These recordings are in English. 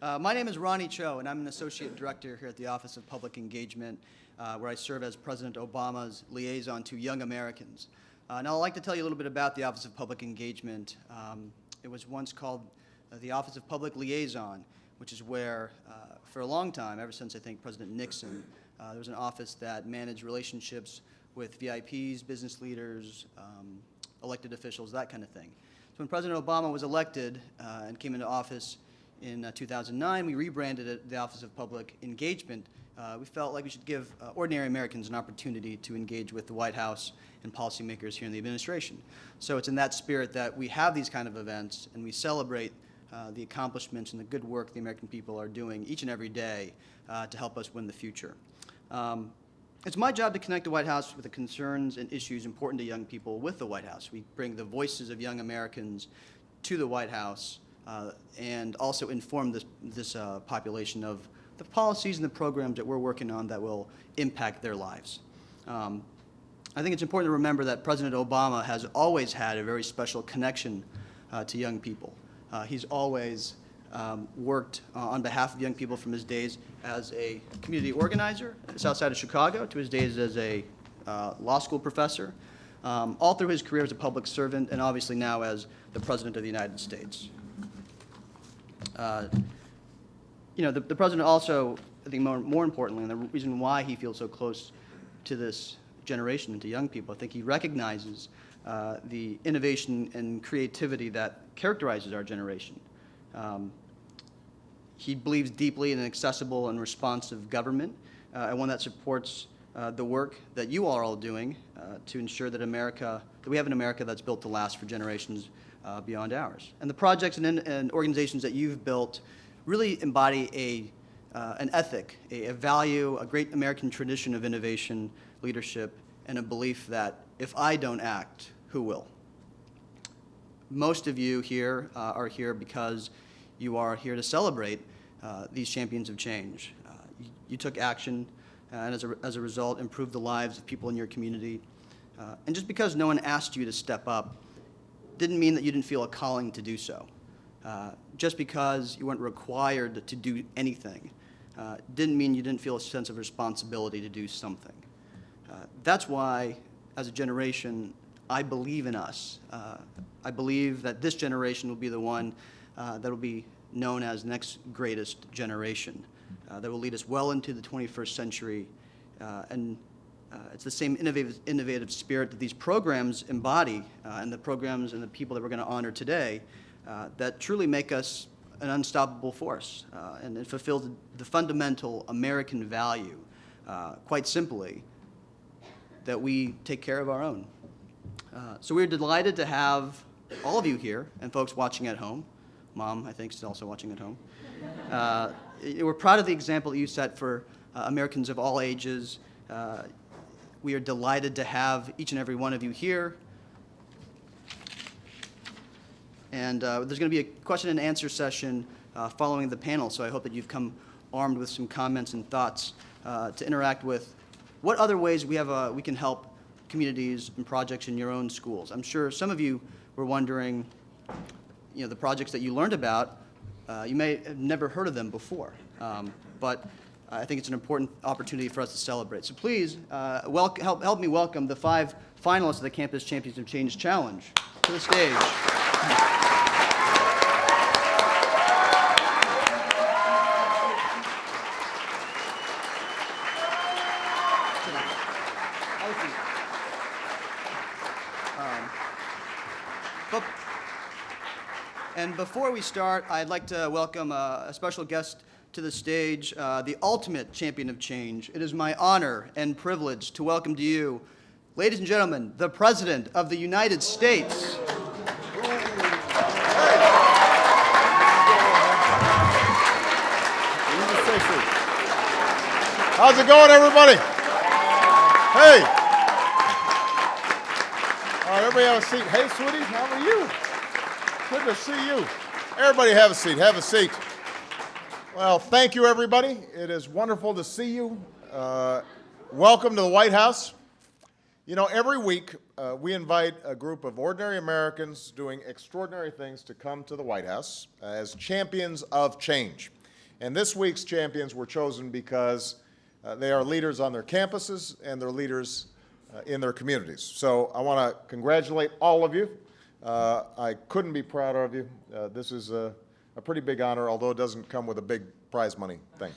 My name is Ronnie Cho, and I'm an Associate Director here at the Office of Public Engagement, where I serve as President Obama's liaison to young Americans. Now, I'd like to tell you a little bit about the Office of Public Engagement. It was once called the Office of Public Liaison, which is where, for a long time, ever since I think President Nixon, there was an office that managed relationships with VIPs, business leaders, elected officials, that kind of thing. So when President Obama was elected and came into office in 2009, we rebranded it the Office of Public Engagement. We felt like we should give ordinary Americans an opportunity to engage with the White House and policymakers here in the administration. So it's in that spirit that we have these kind of events and we celebrate the accomplishments and the good work the American people are doing each and every day to help us win the future. It's my job to connect the White House with the concerns and issues important to young people with the White House. We bring the voices of young Americans to the White House and also inform this population of the policies and the programs that we're working on that will impact their lives. I think it's important to remember that President Obama has always had a very special connection to young people. He's always worked on behalf of young people from his days as a community organizer at the south side of Chicago to his days as a law school professor, all through his career as a public servant, and obviously now as the President of the United States. The President also, I think more importantly, and the reason why he feels so close to this generation and to young people, I think he recognizes the innovation and creativity that characterizes our generation. He believes deeply in an accessible and responsive government, and one that supports the work that you all are doing to ensure that we have an America that's built to last for generations beyond ours. And the projects and organizations that you've built really embody an ethic, a value, a great American tradition of innovation, leadership, and a belief that if I don't act, who will? Most of you here are here because you are here to celebrate these champions of change. You took action and as a result improved the lives of people in your community. And just because no one asked you to step up didn't mean that you didn't feel a calling to do so. Just because you weren't required to do anything didn't mean you didn't feel a sense of responsibility to do something. That's why, as a generation, I believe in us. I believe that this generation will be the one that will be known as next greatest generation, that will lead us well into the 21st century. It's the same innovative spirit that these programs embody, and the programs and the people that we're going to honor today, that truly make us an unstoppable force. And it fulfills the fundamental American value, quite simply, that we take care of our own. So we're delighted to have all of you here and folks watching at home. Mom, I think, is also watching at home. We're proud of the example that you set for Americans of all ages. We are delighted to have each and every one of you here. And there's going to be a question and answer session following the panel, so I hope that you've come armed with some comments and thoughts to interact with what other ways we can help communities and projects in your own schools. I'm sure some of you were wondering, the projects that you learned about, you may have never heard of them before, but I think it's an important opportunity for us to celebrate. So please help me welcome the 5 finalists of the Campus Champions of Change Challenge to the stage. And before we start, I'd like to welcome a special guest to the stage, the ultimate champion of change. It is my honor and privilege to welcome to you, ladies and gentlemen, the President of the United States. How's it going, everybody? Hey. All right, everybody have a seat. Hey, sweetie, how are you? Good to see you. Everybody have a seat. Have a seat. Well, thank you, everybody. It is wonderful to see you. Welcome to the White House. Every week we invite a group of ordinary Americans doing extraordinary things to come to the White House as champions of change. And this week's champions were chosen because they are leaders on their campuses and they're leaders in their communities. So I want to congratulate all of you. I couldn't be prouder of you. This is a pretty big honor, although it doesn't come with a big prize money thing.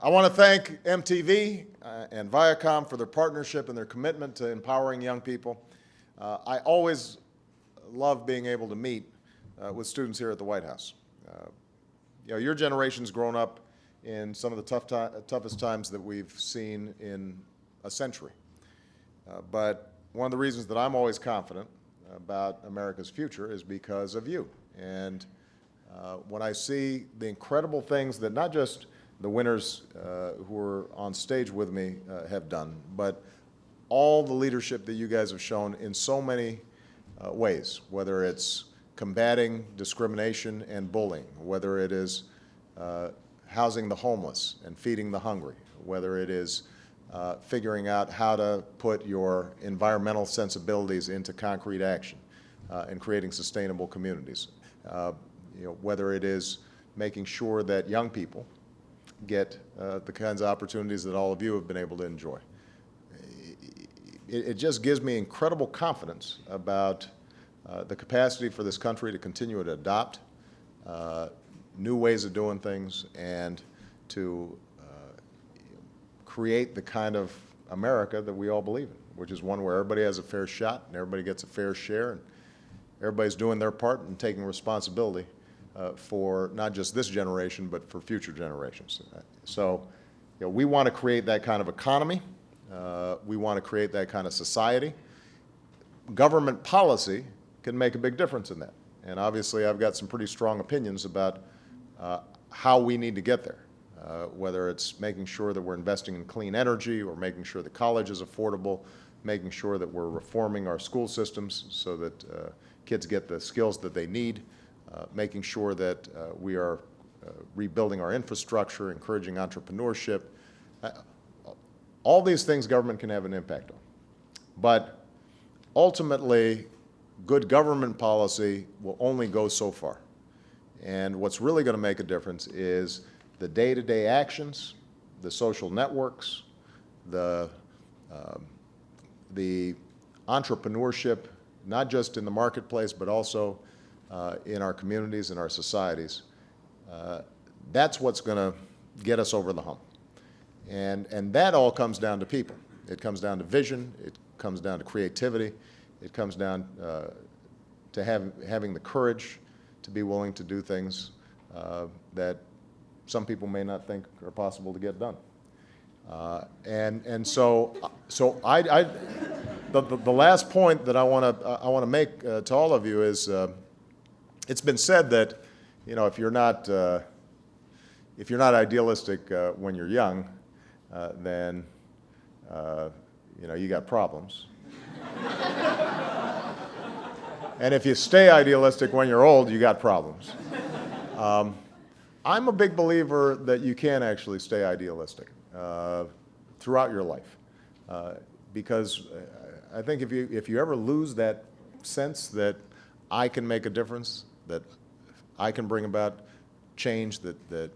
I want to thank MTV and Viacom for their partnership and their commitment to empowering young people. I always love being able to meet with students here at the White House. You know, your generation's grown up in some of the toughest times that we've seen in a century. But one of the reasons that I'm always confident about America's future is because of you. And when I see the incredible things that not just the winners who are on stage with me have done, but all the leadership that you guys have shown in so many ways, whether it's combating discrimination and bullying, whether it is housing the homeless and feeding the hungry, whether it is figuring out how to put your environmental sensibilities into concrete action and creating sustainable communities, you know, whether it is making sure that young people get the kinds of opportunities that all of you have been able to enjoy. It just gives me incredible confidence about the capacity for this country to continue to adopt new ways of doing things and to create the kind of America that we all believe in, which is one where everybody has a fair shot and everybody gets a fair share and everybody's doing their part and taking responsibility for not just this generation, but for future generations. So, you know, we want to create that kind of economy. We want to create that kind of society. Government policy can make a big difference in that. And obviously, I've got some pretty strong opinions about how we need to get there, whether it's making sure that we're investing in clean energy or making sure that college is affordable, making sure that we're reforming our school systems so that kids get the skills that they need, making sure that we are rebuilding our infrastructure, encouraging entrepreneurship. All these things government can have an impact on. But ultimately, good government policy will only go so far. And what's really going to make a difference is the day-to-day actions, the social networks, the entrepreneurship, not just in the marketplace, but also in our communities and our societies. That's what's going to get us over the hump. And that all comes down to people. It comes down to vision. It comes down to creativity. It comes down to having the courage to be willing to do things that some people may not think are possible to get done. So the last point that I want to make to all of you is it's been said that, you know, if you're not idealistic when you're young, then you know, you got problems. And if you stay idealistic when you're old, you got problems. I'm a big believer that you can actually stay idealistic throughout your life, because I think if you ever lose that sense that I can make a difference, that I can bring about change that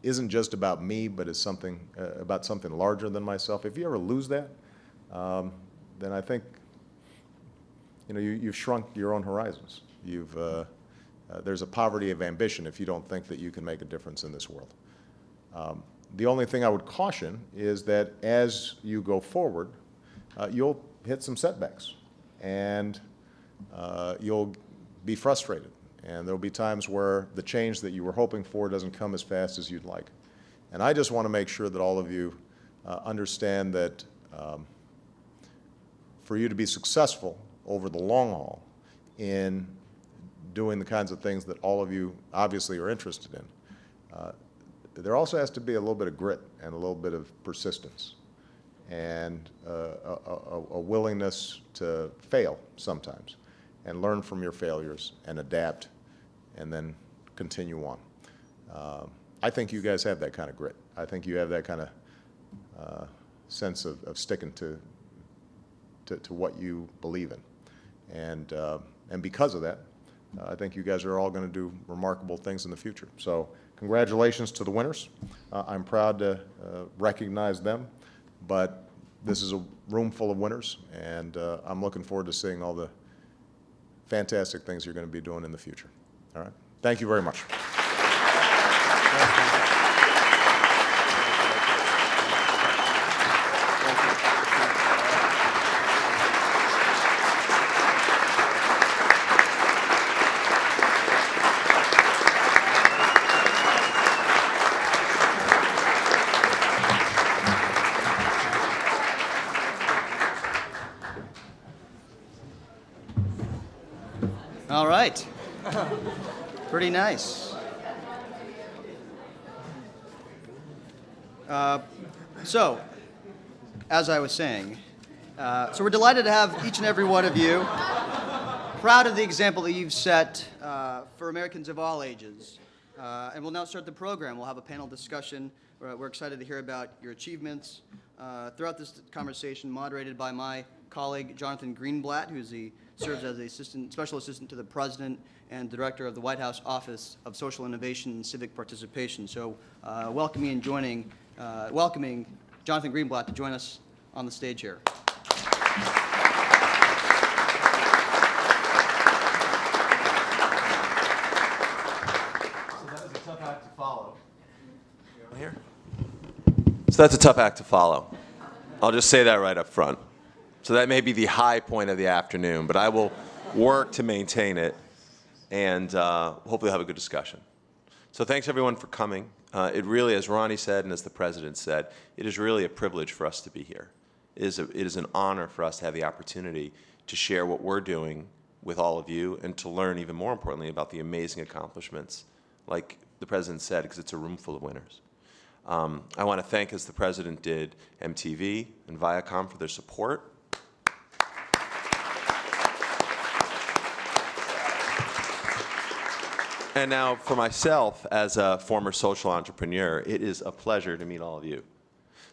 isn't just about me, but is something about something larger than myself. If you ever lose that, then I think, you know, you've shrunk your own horizons. There's a poverty of ambition if you don't think that you can make a difference in this world. The only thing I would caution is that as you go forward, you'll hit some setbacks, and you'll be frustrated. And there'll be times where the change that you were hoping for doesn't come as fast as you'd like. And I just want to make sure that all of you understand that for you to be successful over the long haul in doing the kinds of things that all of you obviously are interested in, there also has to be a little bit of grit and a little bit of persistence and a willingness to fail sometimes and learn from your failures and adapt and then continue on. I think you guys have that kind of grit. I think you have that kind of sense of sticking to what you believe in. And because of that, I think you guys are all going to do remarkable things in the future. So congratulations to the winners. I'm proud to recognize them, but this is a room full of winners, and I'm looking forward to seeing all the fantastic things you're going to be doing in the future. All right? Thank you very much. All right. Pretty nice. So, as I was saying, so we're delighted to have each and every one of you. Proud of the example that you've set for Americans of all ages. And we'll now start the program. We'll have a panel discussion. We're excited to hear about your achievements throughout this conversation, moderated by my colleague, Jonathan Greenblatt, who serves as a special assistant to the President and Director of the White House Office of Social Innovation and Civic Participation. So welcoming Jonathan Greenblatt to join us on the stage here. So that's a tough act to follow. I'll just say that right up front. So that may be the high point of the afternoon, but I will work to maintain it and hopefully have a good discussion. So thanks everyone for coming. It really, as Ronnie said and as the President said, it is really a privilege for us to be here. It is an honor for us to have the opportunity to share what we're doing with all of you and to learn even more importantly about the amazing accomplishments, like the President said, because it's a room full of winners. I want to thank, as the President did, MTV and Viacom for their support. And now for myself, as a former social entrepreneur, it is a pleasure to meet all of you.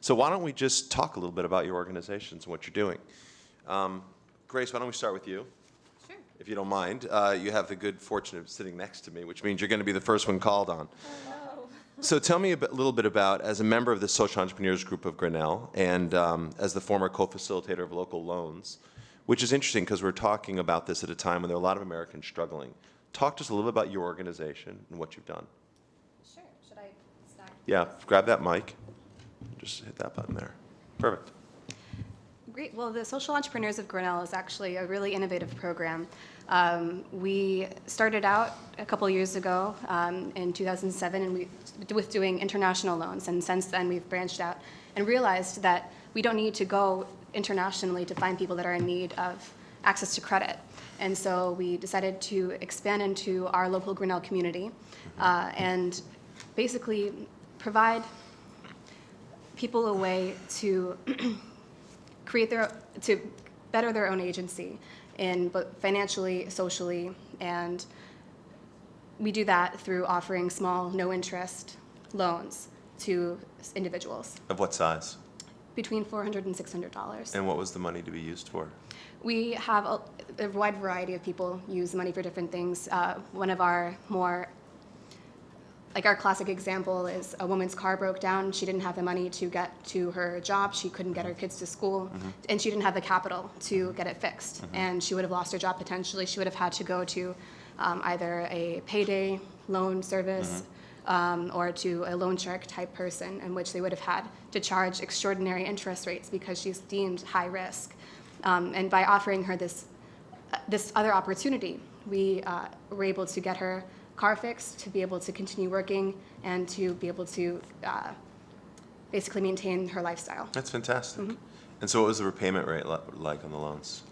So why don't we just talk a little bit about your organizations and what you're doing. Grace, why don't we start with you? Sure. If you don't mind. You have the good fortune of sitting next to me, which means you're going to be the first one called on. Oh, no. So tell me a little bit about, as a member of the Social Entrepreneurs Group of Grinnell and as the former co-facilitator of local loans, which is interesting because we're talking about this at a time when there are a lot of Americans struggling. Talk to us a little bit about your organization and what you've done. Sure. Should I stack? Yeah, grab that mic. Just hit that button there. Perfect. Great. Well, the Social Entrepreneurs of Grinnell is actually a really innovative program. We started out a couple years ago in 2007 and with doing international loans, and since then we've branched out and realized that we don't need to go internationally to find people that are in need of access to credit. And so we decided to expand into our local Grinnell community and basically provide people a way to to better their own agency in both financially, socially, and we do that through offering small, no-interest loans to individuals. Of what size? Between $400 and $600. And what was the money to be used for? We have a wide variety of people use money for different things. One of our more, our classic example is a woman's car broke down. She didn't have the money to get to her job. She couldn't get her kids to school, and she didn't have the capital to get it fixed. And she would have lost her job potentially. She would have had to go to either a payday loan service or to a loan shark type person, in which they would have had to charge extraordinary interest rates because she's deemed high risk. And by offering her this other opportunity, we were able to get her car fixed, to be able to continue working, and to be able to basically maintain her lifestyle. That's fantastic. And so what was the repayment rate like on the loans?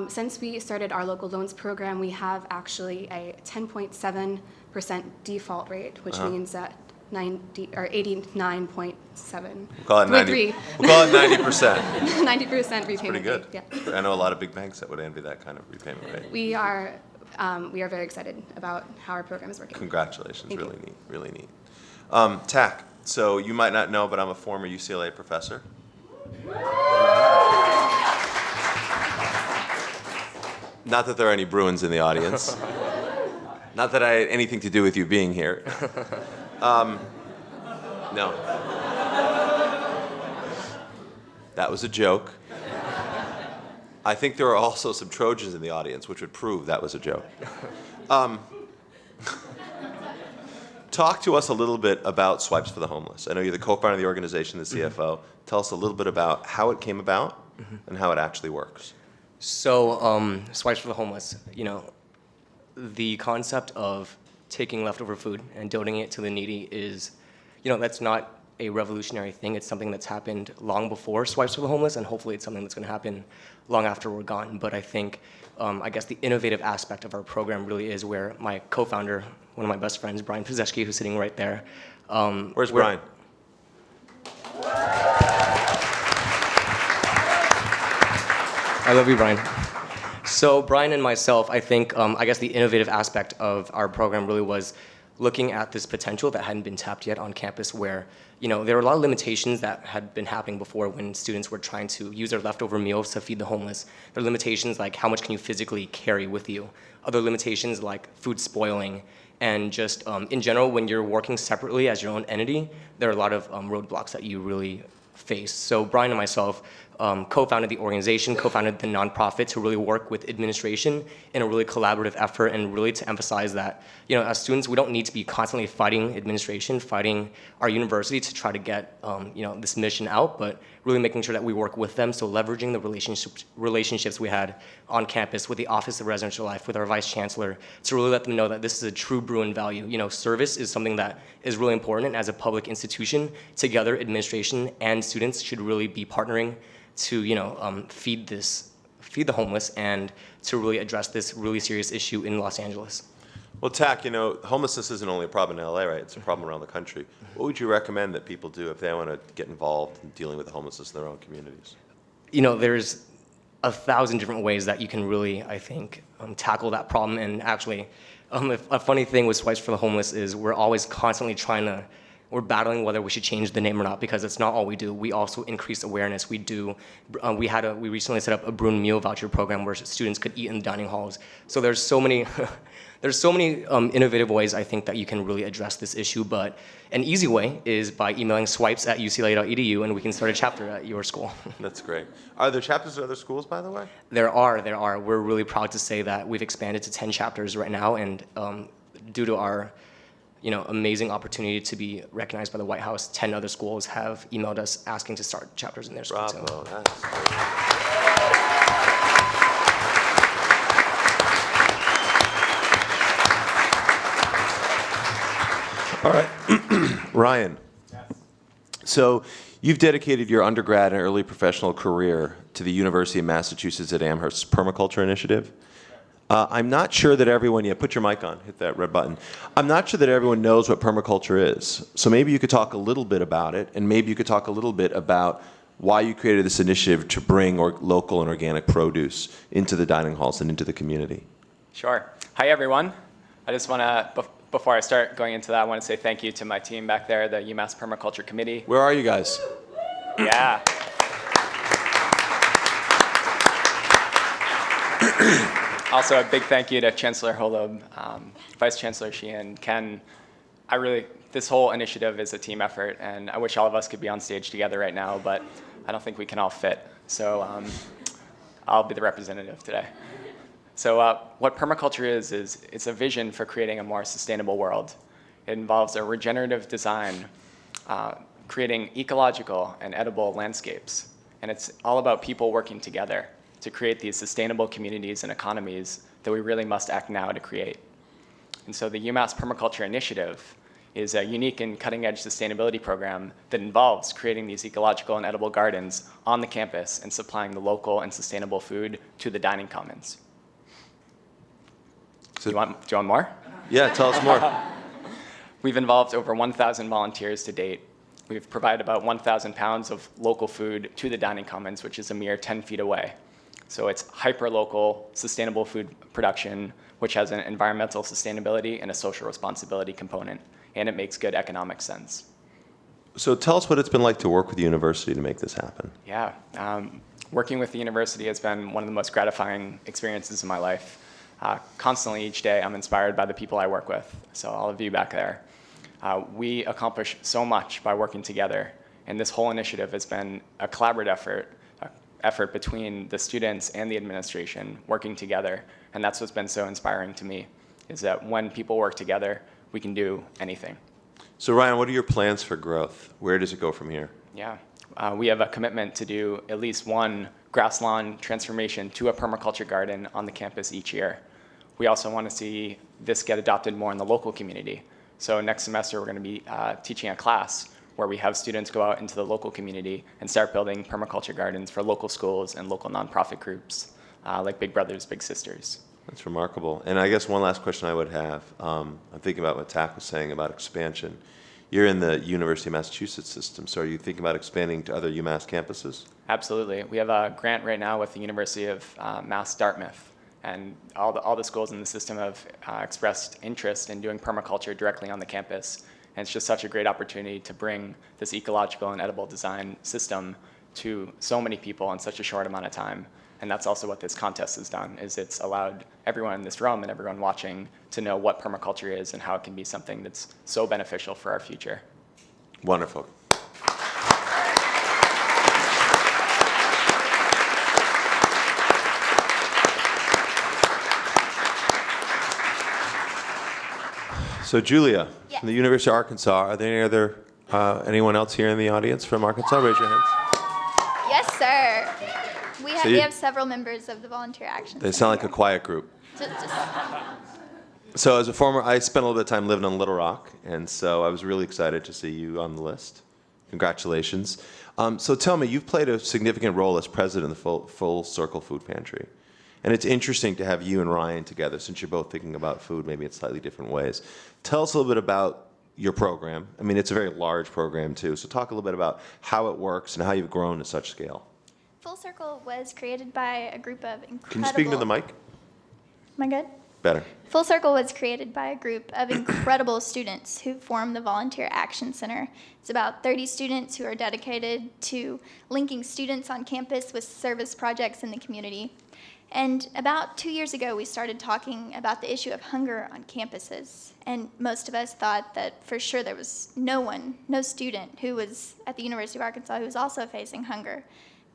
Since we started our local loans program, we have actually a 10.7% default rate, which means that 89.7. We'll call it 90. We'll call it 90%. 90% repayment Pretty good. rate. Yeah. I know a lot of big banks that would envy that kind of repayment rate. We are very excited about how our program is working. Congratulations. Thank Really you. neat. Really neat. TAC. So you might not know, but I'm a former UCLA professor. Not that there are any Bruins in the audience. Not that I had anything to do with you being here. No. That was a joke. I think there are also some Trojans in the audience, which would prove that was a joke. Talk to us a little bit about Swipes for the Homeless. I know you're the co-founder of the organization, the CFO. Tell us a little bit about how it came about and how it actually works. So, Swipes for the Homeless, the concept of taking leftover food and donating it to the needy is, that's not a revolutionary thing. It's something that's happened long before Swipes for the Homeless, and hopefully it's something that's going to happen long after we're gone. But I think, I guess the innovative aspect of our program really is where my co-founder, one of my best friends, Brian Pizzeski, who's sitting right there. Where's Brian? I love you, Brian. So Brian and myself, I think, I guess the innovative aspect of our program really was looking at this potential that hadn't been tapped yet on campus where, there were a lot of limitations that had been happening before when students were trying to use their leftover meals to feed the homeless. There are limitations like how much can you physically carry with you. Other limitations like food spoiling, and just in general, when you're working separately as your own entity, there are a lot of roadblocks that you really face. So Brian and myself co-founded the organization, co-founded the nonprofit to really work with administration in a really collaborative effort and really to emphasize that, as students, we don't need to be constantly fighting administration, fighting our university to try to get, this mission out, but really making sure that we work with them. So leveraging the relationships we had on campus with the Office of Residential Life, with our Vice Chancellor, to really let them know that this is a true Bruin value. Service is something that is really important, and as a public institution, together, administration and students should really be partnering to feed the homeless and to really address this really serious issue in Los Angeles. Well, Tak, homelessness isn't only a problem in LA, right? It's a problem around the country. What would you recommend that people do if they want to get involved in dealing with the homelessness in their own communities? There's 1,000 different ways that you can really, I think, tackle that problem. And actually, a funny thing with Swipes for the Homeless is we're always constantly we're battling whether we should change the name or not, because it's not all we do. We also increase awareness. We recently set up a Bruin meal voucher program where students could eat in the dining halls. So there's so many innovative ways I think that you can really address this issue. But an easy way is by emailing swipes@ucla.edu, and we can start a chapter at your school. That's great. Are there chapters at other schools, by the way? There are. We're really proud to say that we've expanded to 10 chapters right now, and due to our amazing opportunity to be recognized by the White House, 10 other schools have emailed us asking to start chapters in their school. Bravo, that's great. All right, Ryan. Yes. So you've dedicated your undergrad and early professional career to the University of Massachusetts at Amherst's Permaculture Initiative. I'm not sure that everyone, put your mic on, hit that red button. I'm not sure that everyone knows what permaculture is. So maybe you could talk a little bit about it, and maybe you could talk a little bit about why you created this initiative to bring local and organic produce into the dining halls and into the community. Sure. Hi, everyone. I just want to, before I start going into that, I want to say thank you to my team back there, the UMass Permaculture Committee. Where are you guys? Yeah. Also, a big thank you to Chancellor Holob, Vice Chancellor Sheehan, Ken. This whole initiative is a team effort, and I wish all of us could be on stage together right now, but I don't think we can all fit. So I'll be the representative today. So what permaculture is it's a vision for creating a more sustainable world. It involves a regenerative design, creating ecological and edible landscapes, and it's all about people working together to create these sustainable communities and economies that we really must act now to create. And so the UMass Permaculture Initiative is a unique and cutting-edge sustainability program that involves creating these ecological and edible gardens on the campus and supplying the local and sustainable food to the dining commons. Do you want more? Yeah, tell us more. We've involved over 1,000 volunteers to date. We've provided about 1,000 pounds of local food to the dining commons, which is a mere 10 feet away. So it's hyper-local, sustainable food production, which has an environmental sustainability and a social responsibility component, and it makes good economic sense. So tell us what it's been like to work with the university to make this happen. Yeah, working with the university has been one of the most gratifying experiences in my life. Constantly each day, I'm inspired by the people I work with. So all of you back there. We accomplish so much by working together. And this whole initiative has been a collaborative effort between the students and the administration working together. And that's what's been so inspiring to me, is that when people work together, we can do anything. So Ryan, what are your plans for growth? Where does it go from here? Yeah, we have a commitment to do at least one grass lawn transformation to a permaculture garden on the campus each year. We also want to see this get adopted more in the local community. So next semester, we're going to be teaching a class where we have students go out into the local community and start building permaculture gardens for local schools and local nonprofit groups like Big Brothers Big Sisters. That's remarkable. And I guess one last question I would have, I'm thinking about what Tack was saying about expansion. You're in the University of Massachusetts system, so are you thinking about expanding to other UMass campuses? Absolutely. We have a grant right now with the University of Mass Dartmouth, and all the schools in the system have expressed interest in doing permaculture directly on the campus. And it's just such a great opportunity to bring this ecological and edible design system to so many people in such a short amount of time. And that's also what this contest has done, is it's allowed everyone in this room and everyone watching to know what permaculture is and how it can be something that's so beneficial for our future. Wonderful. So Julia, Yes. from the University of Arkansas, are there anyone else here in the audience from Arkansas? Raise your hands. Yes, sir. So We you- have several members of the Volunteer Action They Center sound like a here. quiet group. Just- So as a former, I spent a little bit of time living on Little Rock, and so I was really excited to see you on the list. Congratulations. So tell me, you've played a significant role as president of the Full Circle Food Pantry. And it's interesting to have you and Ryan together, since you're both thinking about food maybe in slightly different ways. Tell us a little bit about your program. I mean, it's a very large program, too. So talk a little bit about how it works and how you've grown to such scale. Full Circle was created by a group of incredible... Can you speak into the mic? Am I good? Better. Full Circle was created by a group of incredible students who form the Volunteer Action Center. It's about 30 students who are dedicated to linking students on campus with service projects in the community. And about 2 years ago, we started talking about the issue of hunger on campuses. And most of us thought that for sure there was no student who was at the University of Arkansas who was also facing hunger.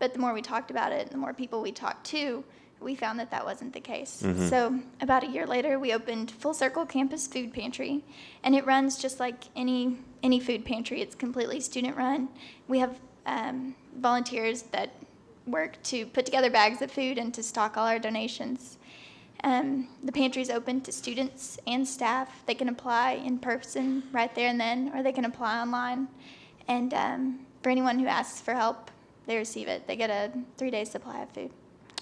But the more we talked about it, the more people we talked to, we found that that wasn't the case. So about a year later, we opened Full Circle Campus Food Pantry, and it runs just like any food pantry. It's completely student-run. We have volunteers that work to put together bags of food and to stock all our donations. The pantry is open to students and staff. They can apply in person right there and then, or they can apply online. And for anyone who asks for help, they receive it. They get a 3-day supply of food.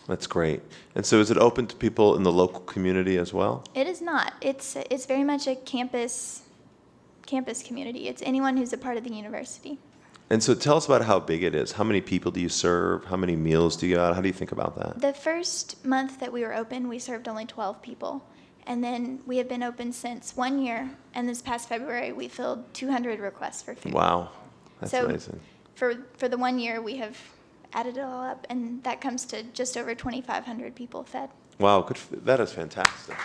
That's great. And so is it open to people in the local community as well? It is not. It's very much a campus community. It's anyone who's a part of the university. And so tell us about how big it is. How many people do you serve? How many meals do you get out? How do you think about that? The first month that we were open, we served only 12 people. And then we have been open since 1 year, and this past February, we filled 200 requests for food. Wow. That's So amazing. for the 1 year, we have added it all up, and that comes to just over 2,500 people fed. Wow, good. That is fantastic.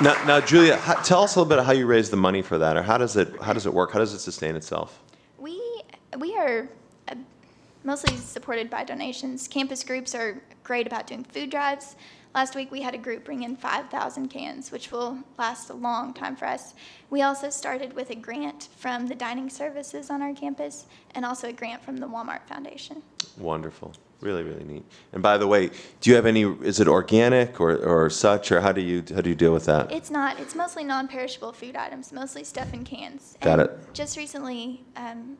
Now, Julia, tell us a little bit of how you raise the money for that, or how does it work? How does it sustain itself? We are mostly supported by donations. Campus groups are great about doing food drives. Last week we had a group bring in 5,000 cans, which will last a long time for us. We also started with a grant from the dining services on our campus and also a grant from the Walmart Foundation. Wonderful. Really, really neat. And by the way, do you have any, is it organic or such, or how do you deal with that? It's not. It's mostly non-perishable food items, mostly stuff in cans. Got And it. Just recently,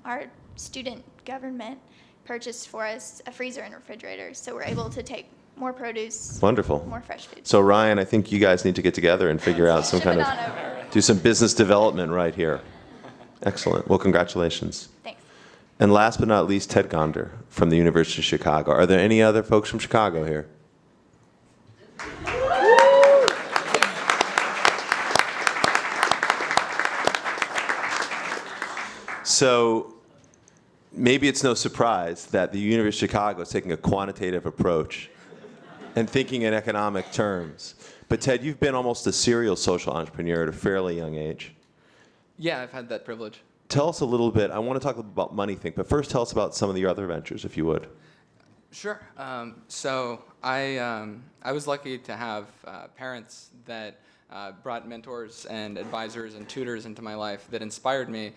our student government purchased for us a freezer and refrigerator, so we're able to take more produce, Wonderful. more fresh food. So Ryan, I think you guys need to get together and figure out some Ship kind it of, on over. do some business development right here. Excellent. Well, congratulations. Thanks. And last but not least, Ted Gonder from the University of Chicago. Are there any other folks from Chicago here? So maybe it's no surprise that the University of Chicago is taking a quantitative approach and thinking in economic terms. But Ted, you've been almost a serial social entrepreneur at a fairly young age. Yeah, I've had that privilege. Tell us a little bit. I want to talk about MoneyThink, but first tell us about some of your other ventures, if you would. Sure. So I was lucky to have parents that brought mentors and advisors and tutors into my life that inspired me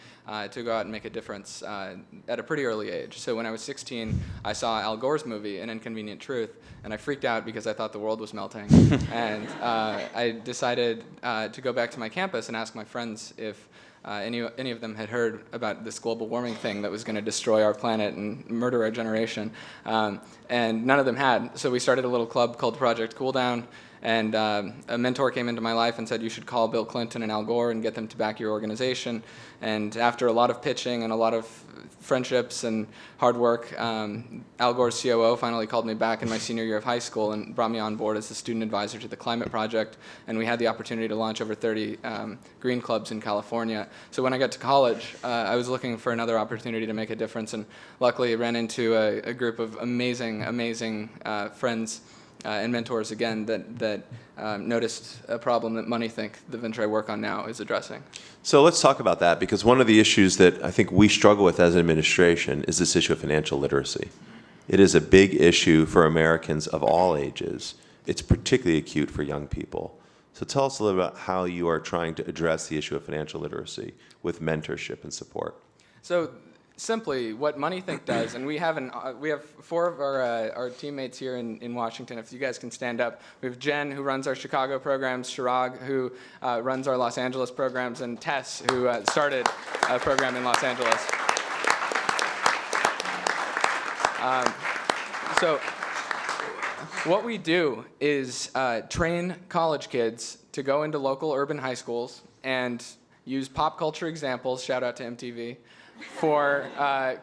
to go out and make a difference at a pretty early age. So when I was 16, I saw Al Gore's movie, An Inconvenient Truth, and I freaked out because I thought the world was melting. And I decided to go back to my campus and ask my friends if any of them had heard about this global warming thing that was going to destroy our planet and murder our generation. And none of them had. So we started a little club called Project Cool Down. And a mentor came into my life and said, you should call Bill Clinton and Al Gore and get them to back your organization. And after a lot of pitching and a lot of friendships and hard work, Al Gore's COO finally called me back in my senior year of high school and brought me on board as a student advisor to the Climate Project. And we had the opportunity to launch over 30 green clubs in California. So when I got to college, I was looking for another opportunity to make a difference. And luckily, I ran into a group of amazing friends and mentors again that noticed a problem that MoneyThink, the venture I work on now, is addressing. So let's talk about that, because one of the issues that I think we struggle with as an administration is this issue of financial literacy. It is a big issue for Americans of all ages. It's particularly acute for young people. So tell us a little about how you are trying to address the issue of financial literacy with mentorship and support. So simply, what MoneyThink does, and we have 4 of our teammates here in Washington. If you guys can stand up, we have Jen, who runs our Chicago programs, Shirag, who runs our Los Angeles programs, and Tess, who started a program in Los Angeles. So what we do is train college kids to go into local urban high schools and use pop culture examples, shout out to MTV, for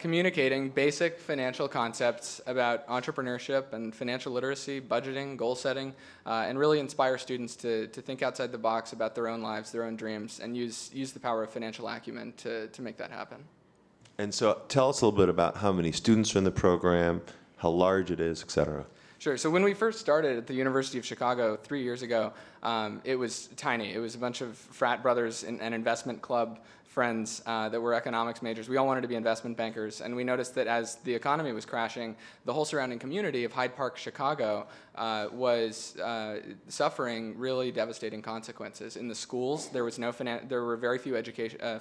communicating basic financial concepts about entrepreneurship and financial literacy, budgeting, goal setting, and really inspire students to think outside the box about their own lives, their own dreams, and use the power of financial acumen to make that happen. And so tell us a little bit about how many students are in the program, how large it is, et cetera. Sure. So when we first started at the University of Chicago 3 years ago, it was tiny. It was a bunch of frat brothers and investment club friends that were economics majors. We all wanted to be investment bankers, and we noticed that as the economy was crashing, the whole surrounding community of Hyde Park, Chicago, was suffering really devastating consequences. In the schools, there were very few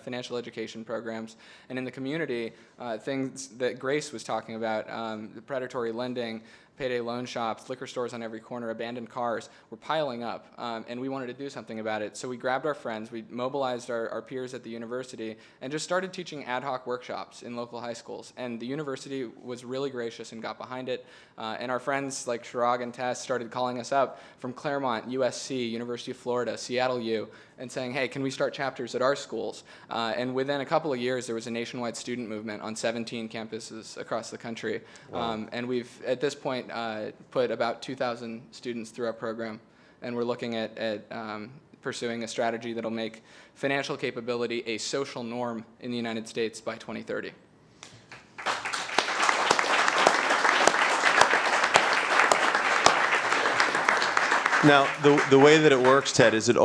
financial education programs, and in the community, things that Grace was talking about, the predatory lending, payday loan shops, liquor stores on every corner, abandoned cars were piling up, and we wanted to do something about it. So we grabbed our friends, we mobilized our peers at the university, and just started teaching ad hoc workshops in local high schools. And the university was really gracious and got behind it. And our friends like Shirag and Tess started calling us up from Claremont, USC, University of Florida, Seattle U, and saying, hey, can we start chapters at our schools? And within a couple of years, there was a nationwide student movement on 17 campuses across the country. Wow. And we've, at this point, put about 2,000 students through our program. And we're looking at pursuing a strategy that'll make financial capability a social norm in the United States by 2030. Now, the way that it works, Ted, is it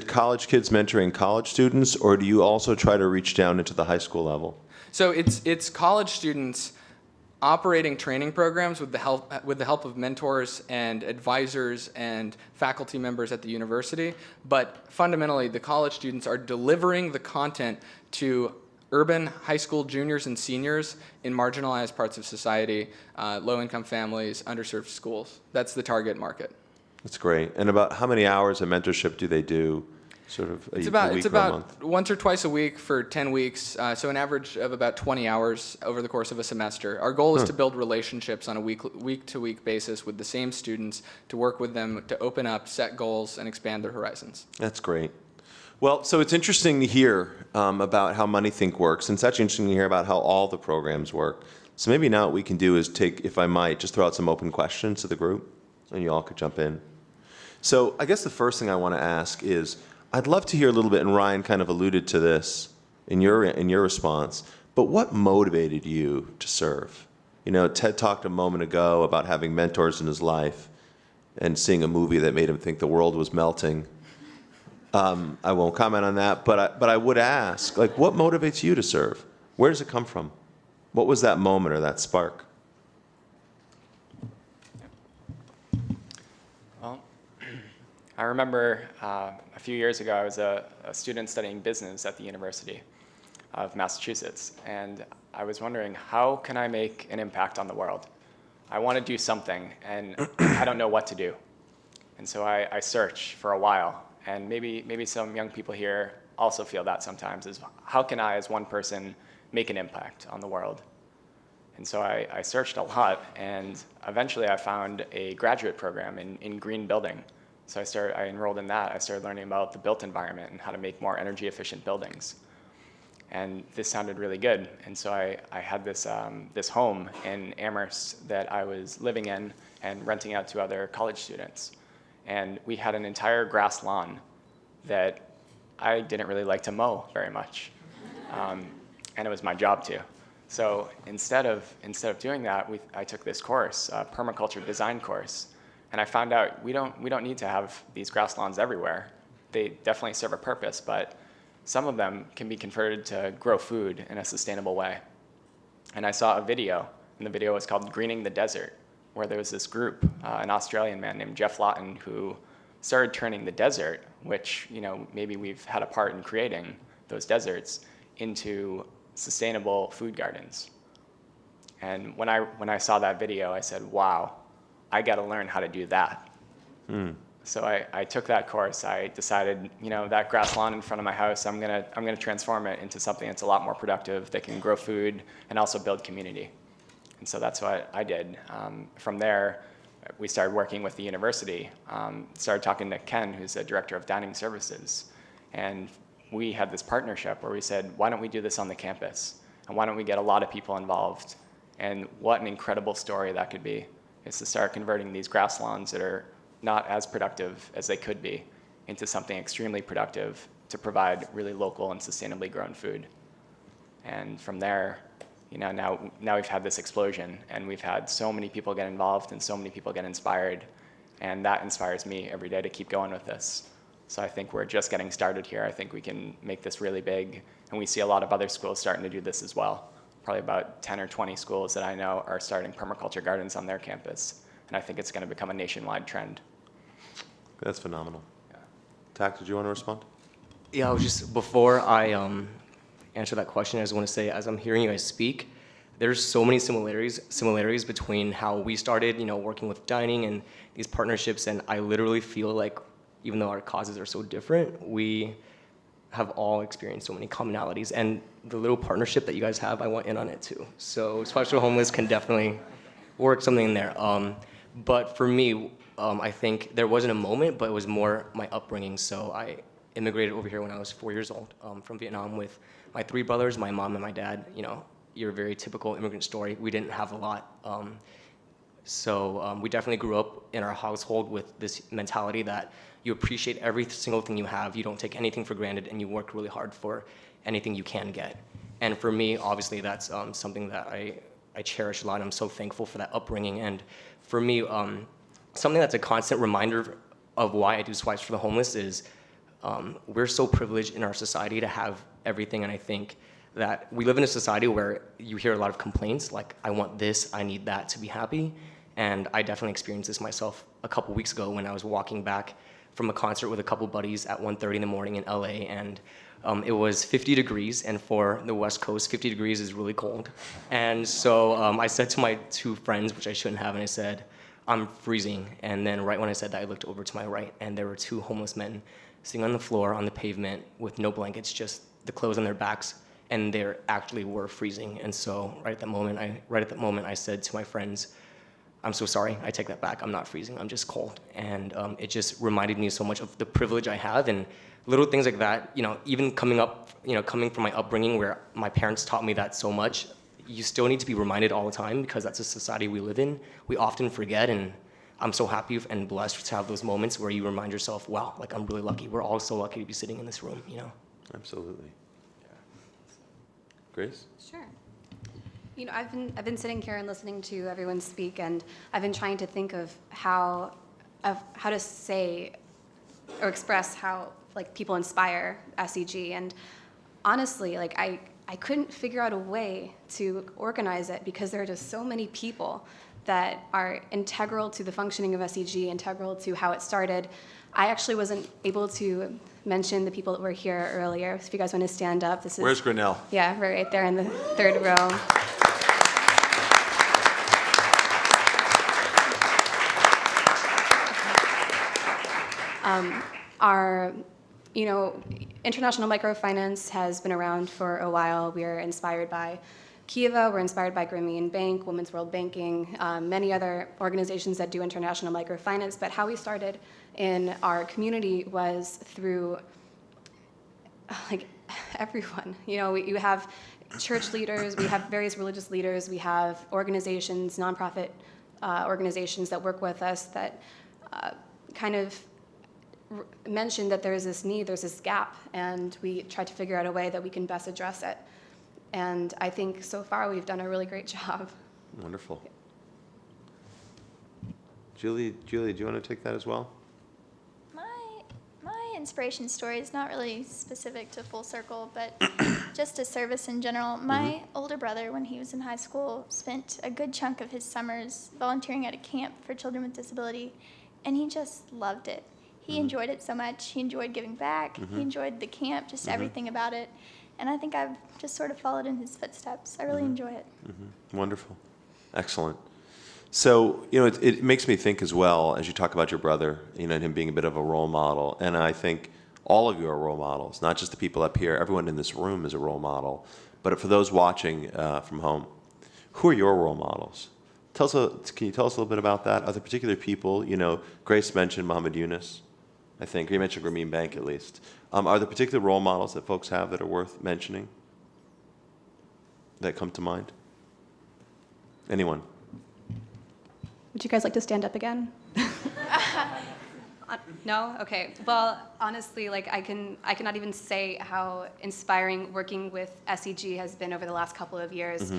college kids mentoring college students, or do you also try to reach down into the high school level? So it's college students operating training programs with the help of mentors and advisors and faculty members at the university. But fundamentally, the college students are delivering the content to urban high school juniors and seniors in marginalized parts of society, low-income families, underserved schools. That's the target market. That's great. And about how many hours of mentorship do they do, sort of a week or a month? It's about once or twice a week for 10 weeks, so an average of about 20 hours over the course of a semester. Our goal is to build relationships on a week-to-week basis with the same students, to work with them, to open up, set goals, and expand their horizons. That's great. Well, so it's interesting to hear about how MoneyThink works, and it's actually interesting to hear about how all the programs work. So maybe now what we can do is take, if I might, just throw out some open questions to the group, and you all could jump in. So I guess the first thing I want to ask is, I'd love to hear a little bit, and Ryan kind of alluded to this in your response, but but what motivated you to serve? You know, Ted talked a moment ago about having mentors in his life and seeing a movie that made him think the world was melting. I won't comment on that, but I would ask, like, what motivates you to serve? Where does it come from? What was that moment or that spark? Well, I remember a few years ago, I was a student studying business at the University of Massachusetts, and I was wondering, how can I make an impact on the world? I want to do something, and I don't know what to do. And so I searched for a while, and maybe some young people here also feel that sometimes, is how can I, as one person, make an impact on the world? And so I searched a lot, and eventually I found a graduate program in green building. So I enrolled in that. I started learning about the built environment and how to make more energy efficient buildings. And this sounded really good. And so I had this, this home in Amherst that I was living in and renting out to other college students. And we had an entire grass lawn that I didn't really like to mow very much. And it was my job to. So instead of doing that, I took this course, a permaculture design course. And I found out we don't need to have these grass lawns everywhere. They definitely serve a purpose, but some of them can be converted to grow food in a sustainable way. And I saw a video, and the video was called Greening the Desert, where there was this group, an Australian man named Jeff Lawton, who started turning the desert, which maybe we've had a part in creating those deserts, into sustainable food gardens. And when I saw that video, I said, wow, I got to learn how to do that. So I took that course. I decided, that grass lawn in front of my house, I'm gonna transform it into something that's a lot more productive, that can grow food and also build community. And so that's what I did. From there, we started working with the university, started talking to Ken, who's the director of dining services. And we had this partnership where we said, why don't we do this on the campus? And why don't we get a lot of people involved? And what an incredible story that could be, is to start converting these grass lawns that are not as productive as they could be into something extremely productive to provide really local and sustainably grown food. And from there, now we've had this explosion, and we've had so many people get involved and so many people get inspired, and that inspires me every day to keep going with this. So I think we're just getting started here. I think we can make this really big, and we see a lot of other schools starting to do this as well. Probably about 10 or 20 schools that I know are starting permaculture gardens on their campus, and I think it's going to become a nationwide trend. That's phenomenal. Yeah. Tak, did you want to respond? Yeah, I was just, before I answer that question, I just want to say, as I'm hearing you guys speak, there's so many similarities between how we started, working with dining and these partnerships, and I literally feel like, even though our causes are so different, we have all experienced so many commonalities. And the little partnership that you guys have, I want in on it too. So Special Homeless can definitely work something in there. But for me, I think there wasn't a moment, but it was more my upbringing. So I immigrated over here when I was 4 years old from Vietnam with my 3 brothers, my mom, and my dad. Your very typical immigrant story. We didn't have a lot. So we definitely grew up in our household with this mentality that you appreciate every single thing you have, you don't take anything for granted, and you work really hard for anything you can get. And for me, obviously, that's something that I cherish a lot. I'm so thankful for that upbringing. And for me, something that's a constant reminder of why I do Swipes for the Homeless is we're so privileged in our society to have everything, and I think that we live in a society where you hear a lot of complaints, like, I want this, I need that to be happy. And I definitely experienced this myself a couple weeks ago when I was walking back from a concert with a couple buddies at 1:30 in the morning in LA, and it was 50 degrees, and for the West Coast, 50 degrees is really cold. And so I said to my 2 friends, which I shouldn't have, and I said, I'm freezing. And then right when I said that, I looked over to my right, and there were 2 homeless men sitting on the floor on the pavement with no blankets, just the clothes on their backs, and they actually were freezing. And so right at that moment, I said to my friends, I'm so sorry, I take that back, I'm not freezing, I'm just cold. And it just reminded me so much of the privilege I have, and little things like that, even coming from my upbringing where my parents taught me that so much, you still need to be reminded all the time, because that's a society we live in. We often forget, and I'm so happy and blessed to have those moments where you remind yourself, wow, like, I'm really lucky. We're all so lucky to be sitting in this room, Absolutely. Yeah. Grace? Sure. I've been sitting here and listening to everyone speak, and I've been trying to think of how to say or express how like people inspire SEG, and honestly, like I couldn't figure out a way to organize it because there are just so many people that are integral to the functioning of SEG, integral to how it started. I actually wasn't able to mention the people that were here earlier. So if you guys want to stand up, this is... Where's Grinnell? Yeah, right there in the third row. Our, international microfinance has been around for a while. We are inspired by Kiva, we're inspired by Grameen Bank, Women's World Banking, many other organizations that do international microfinance. But how we started in our community was through like everyone. You have church leaders, we have various religious leaders, we have organizations, nonprofit organizations that work with us that kind of mentioned that there's this need, there's this gap, and we tried to figure out a way that we can best address it. And I think so far we've done a really great job. Wonderful. Julie, do you want to take that as well? My inspiration story is not really specific to Full Circle, but just to service in general. My older brother, when he was in high school, spent a good chunk of his summers volunteering at a camp for children with disability, and he just loved it. He enjoyed it so much. He enjoyed giving back. He enjoyed the camp, just everything about it. And I think I've just sort of followed in his footsteps. I really enjoy it. Wonderful. Excellent. So, it makes me think as well, as you talk about your brother, and him being a bit of a role model. And I think all of you are role models, not just the people up here. Everyone in this room is a role model. But for those watching from home, who are your role models? Can you tell us a little bit about that? Are there particular people? Grace mentioned Muhammad Yunus, I think. Or you mentioned Grameen Bank, at least. Are there particular role models that folks have that are worth mentioning that come to mind? Anyone? Would you guys like to stand up again? No? Okay. Well, honestly, I cannot even say how inspiring working with SEG has been over the last couple of years.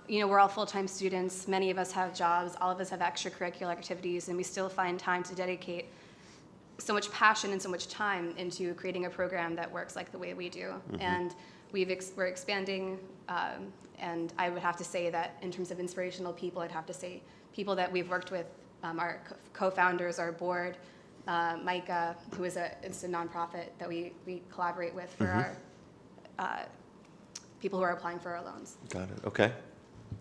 We're all full-time students. Many of us have jobs. All of us have extracurricular activities, and we still find time to dedicate so much passion and so much time into creating a program that works like the way we do. And we're expanding, and I would have to say that in terms of inspirational people, I'd have to say people that we've worked with, our co-founders, our board, Micah, who is it's a nonprofit that we collaborate with for our people who are applying for our loans. Got it. Okay.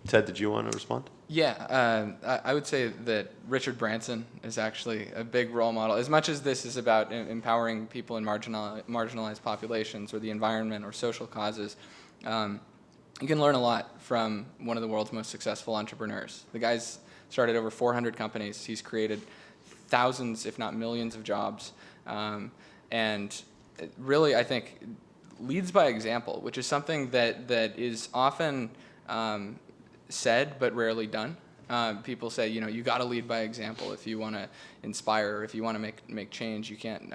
Ted, did you want to respond? Yeah, I would say that Richard Branson is actually a big role model. As much as this is about empowering people in marginalized populations or the environment or social causes, you can learn a lot from one of the world's most successful entrepreneurs. The guy's started over 400 companies. He's created thousands, if not millions, of jobs. And really, I think, leads by example, which is something that is often said but rarely done. People say, you got to lead by example if you want to inspire, or if you want to make change. You can't.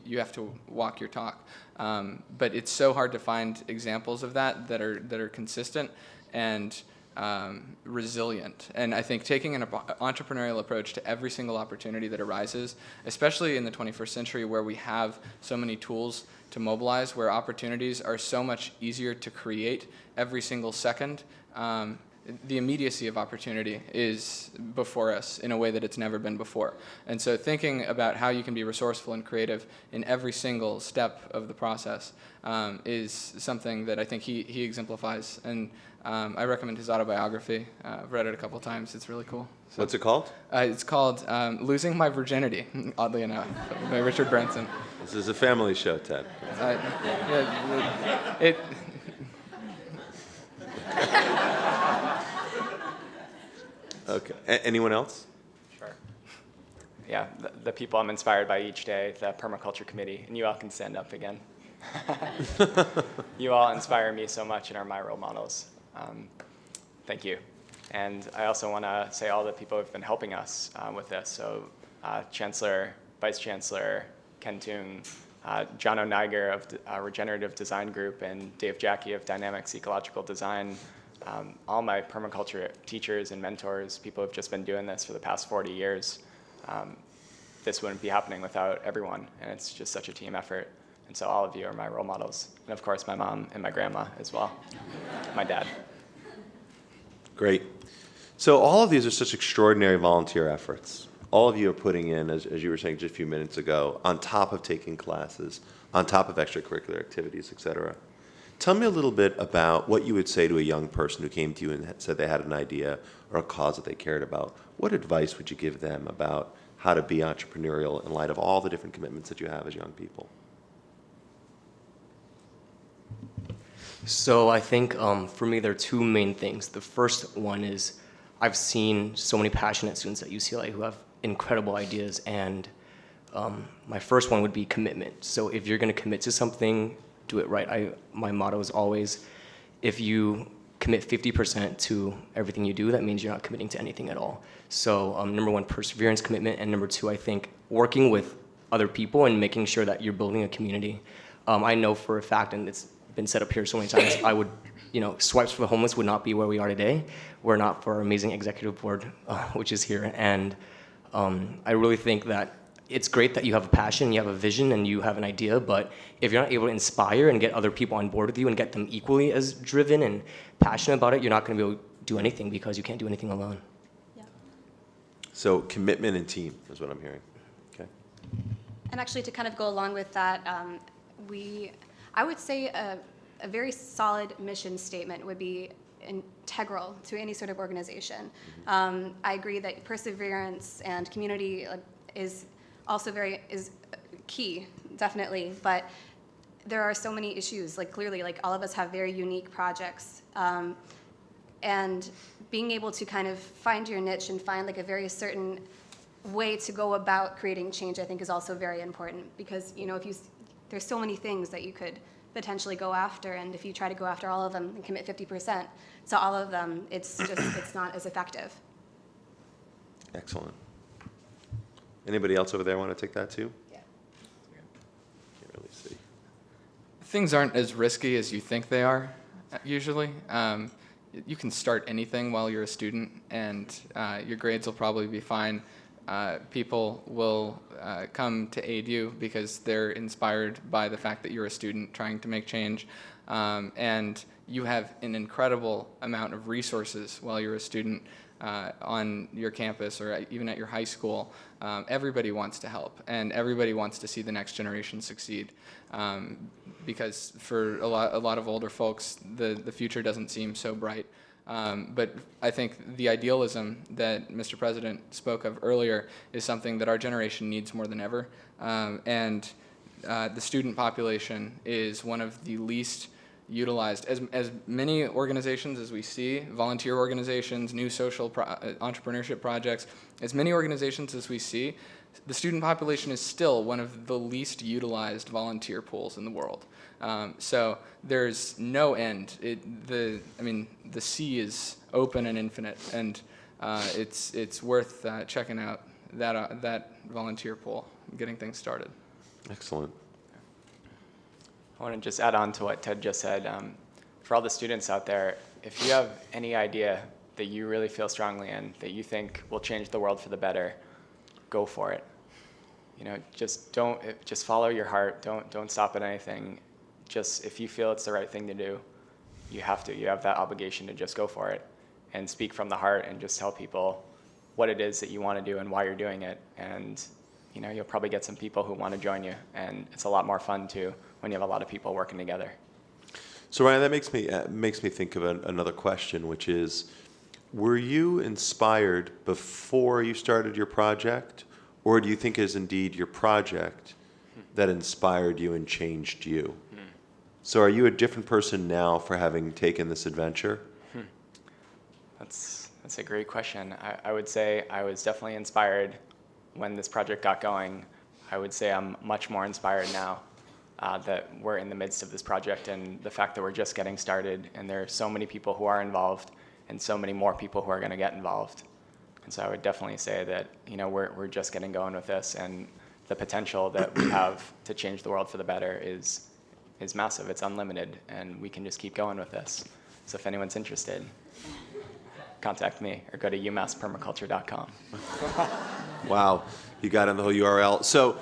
You have to walk your talk. But it's so hard to find examples of that are consistent and resilient. And I think taking an entrepreneurial approach to every single opportunity that arises, especially in the 21st century where we have so many tools to mobilize, where opportunities are so much easier to create every single second, the immediacy of opportunity is before us in a way that it's never been before. And so thinking about how you can be resourceful and creative in every single step of the process is something that I think he exemplifies. And I recommend his autobiography. I've read it a couple times. It's really cool. So, what's it called? It's called Losing My Virginity, oddly enough, by Richard Branson. This is a family show, Ted. Okay. Anyone else? Sure. Yeah, the people I'm inspired by each day, the permaculture committee, and you all can stand up again. You all inspire me so much and are my role models. Thank you. And I also want to say all the people who've been helping us with this. So Chancellor, Vice Chancellor Ken Toon, John O'Niger of Regenerative Design Group, and Dave Jackie of Dynamics Ecological Design, All my permaculture teachers and mentors, people who've just been doing this for the past 40 years, this wouldn't be happening without everyone, and it's just such a team effort. And so all of you are my role models. And of course, my mom and my grandma as well, my dad. Great. So all of these are such extraordinary volunteer efforts. All of you are putting in, as you were saying just a few minutes ago, on top of taking classes, on top of extracurricular activities, et cetera. Tell me a little bit about what you would say to a young person who came to you and said they had an idea or a cause that they cared about. What advice would you give them about how to be entrepreneurial in light of all the different commitments that you have as young people? So I think for me there are two main things. The first one is I've seen so many passionate students at UCLA who have incredible ideas, and my first one would be commitment. So if you're going to commit to something, do it right. My motto is always, if you commit 50% to everything you do, that means you're not committing to anything at all. So number one, perseverance, commitment, and number two, I think working with other people and making sure that you're building a community. I know for a fact, and it's been set up here so many times, Swipes for the Homeless would not be where we are today were not for our amazing executive board, which is here. And I really think that it's great that you have a passion, you have a vision, and you have an idea, but if you're not able to inspire and get other people on board with you and get them equally as driven and passionate about it, you're not going to be able to do anything because you can't do anything alone. Yeah. So commitment and team is what I'm hearing. Okay. And actually, to kind of go along with that, I would say a very solid mission statement would be integral to any sort of organization. I agree that perseverance and community is also is key, definitely, but there are so many issues. Clearly, all of us have very unique projects, and being able to kind of find your niche and find a very certain way to go about creating change, I think, is also very important, because there's so many things that you could potentially go after, and if you try to go after all of them and commit 50% to all of them, it's not as effective. Excellent. Anybody else over there want to take that too? Yeah. Can't really see. Things aren't as risky as you think they are, usually. You can start anything while you're a student, and your grades will probably be fine. People will come to aid you because they're inspired by the fact that you're a student trying to make change. And you have an incredible amount of resources while you're a student on your campus or even at your high school. Everybody wants to help, and everybody wants to see the next generation succeed. Because for a lot of older folks, the future doesn't seem so bright. But I think the idealism that Mr. President spoke of earlier is something that our generation needs more than ever. And the student population is one of the least utilized. As many organizations as we see, volunteer organizations, new social entrepreneurship projects, as many organizations as we see, the student population is still one of the least utilized volunteer pools in the world. So there's no end. The sea is open and infinite, and it's worth checking out that volunteer pool, getting things started. Excellent. I want to just add on to what Ted just said. For all the students out there, if you have any idea that you really feel strongly in, that you think will change the world for the better, go for it. Just follow your heart. Don't stop at anything. Just if you feel it's the right thing to do, you have to. You have that obligation to just go for it and speak from the heart and just tell people what it is that you want to do and why you're doing it. And you'll probably get some people who want to join you, and it's a lot more fun too when you have a lot of people working together. So Ryan, that makes me think of another question, which is, were you inspired before you started your project, or do you think it is indeed your project that inspired you and changed you? So are you a different person now for having taken this adventure? That's a great question. I would say I was definitely inspired when this project got going. I would say I'm much more inspired now that we're in the midst of this project, and the fact that we're just getting started, and there are so many people who are involved and so many more people who are going to get involved. And so I would definitely say that we're just getting going with this, and the potential that we have to change the world for the better is massive. It's unlimited, and we can just keep going with this. So if anyone's interested, contact me or go to umasspermaculture.com. Wow, you got in the whole URL. So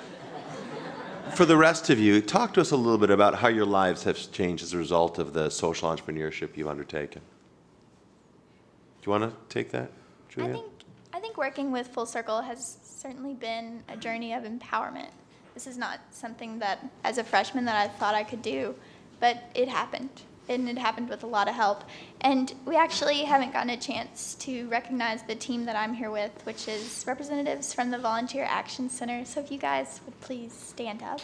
for the rest of you, talk to us a little bit about how your lives have changed as a result of the social entrepreneurship you've undertaken. Do you want to take that, Julia? I think working with Full Circle has certainly been a journey of empowerment. This is not something that, as a freshman, that I thought I could do, but it happened, and it happened with a lot of help. And we actually haven't gotten a chance to recognize the team that I'm here with, which is representatives from the Volunteer Action Center. So if you guys would please stand up.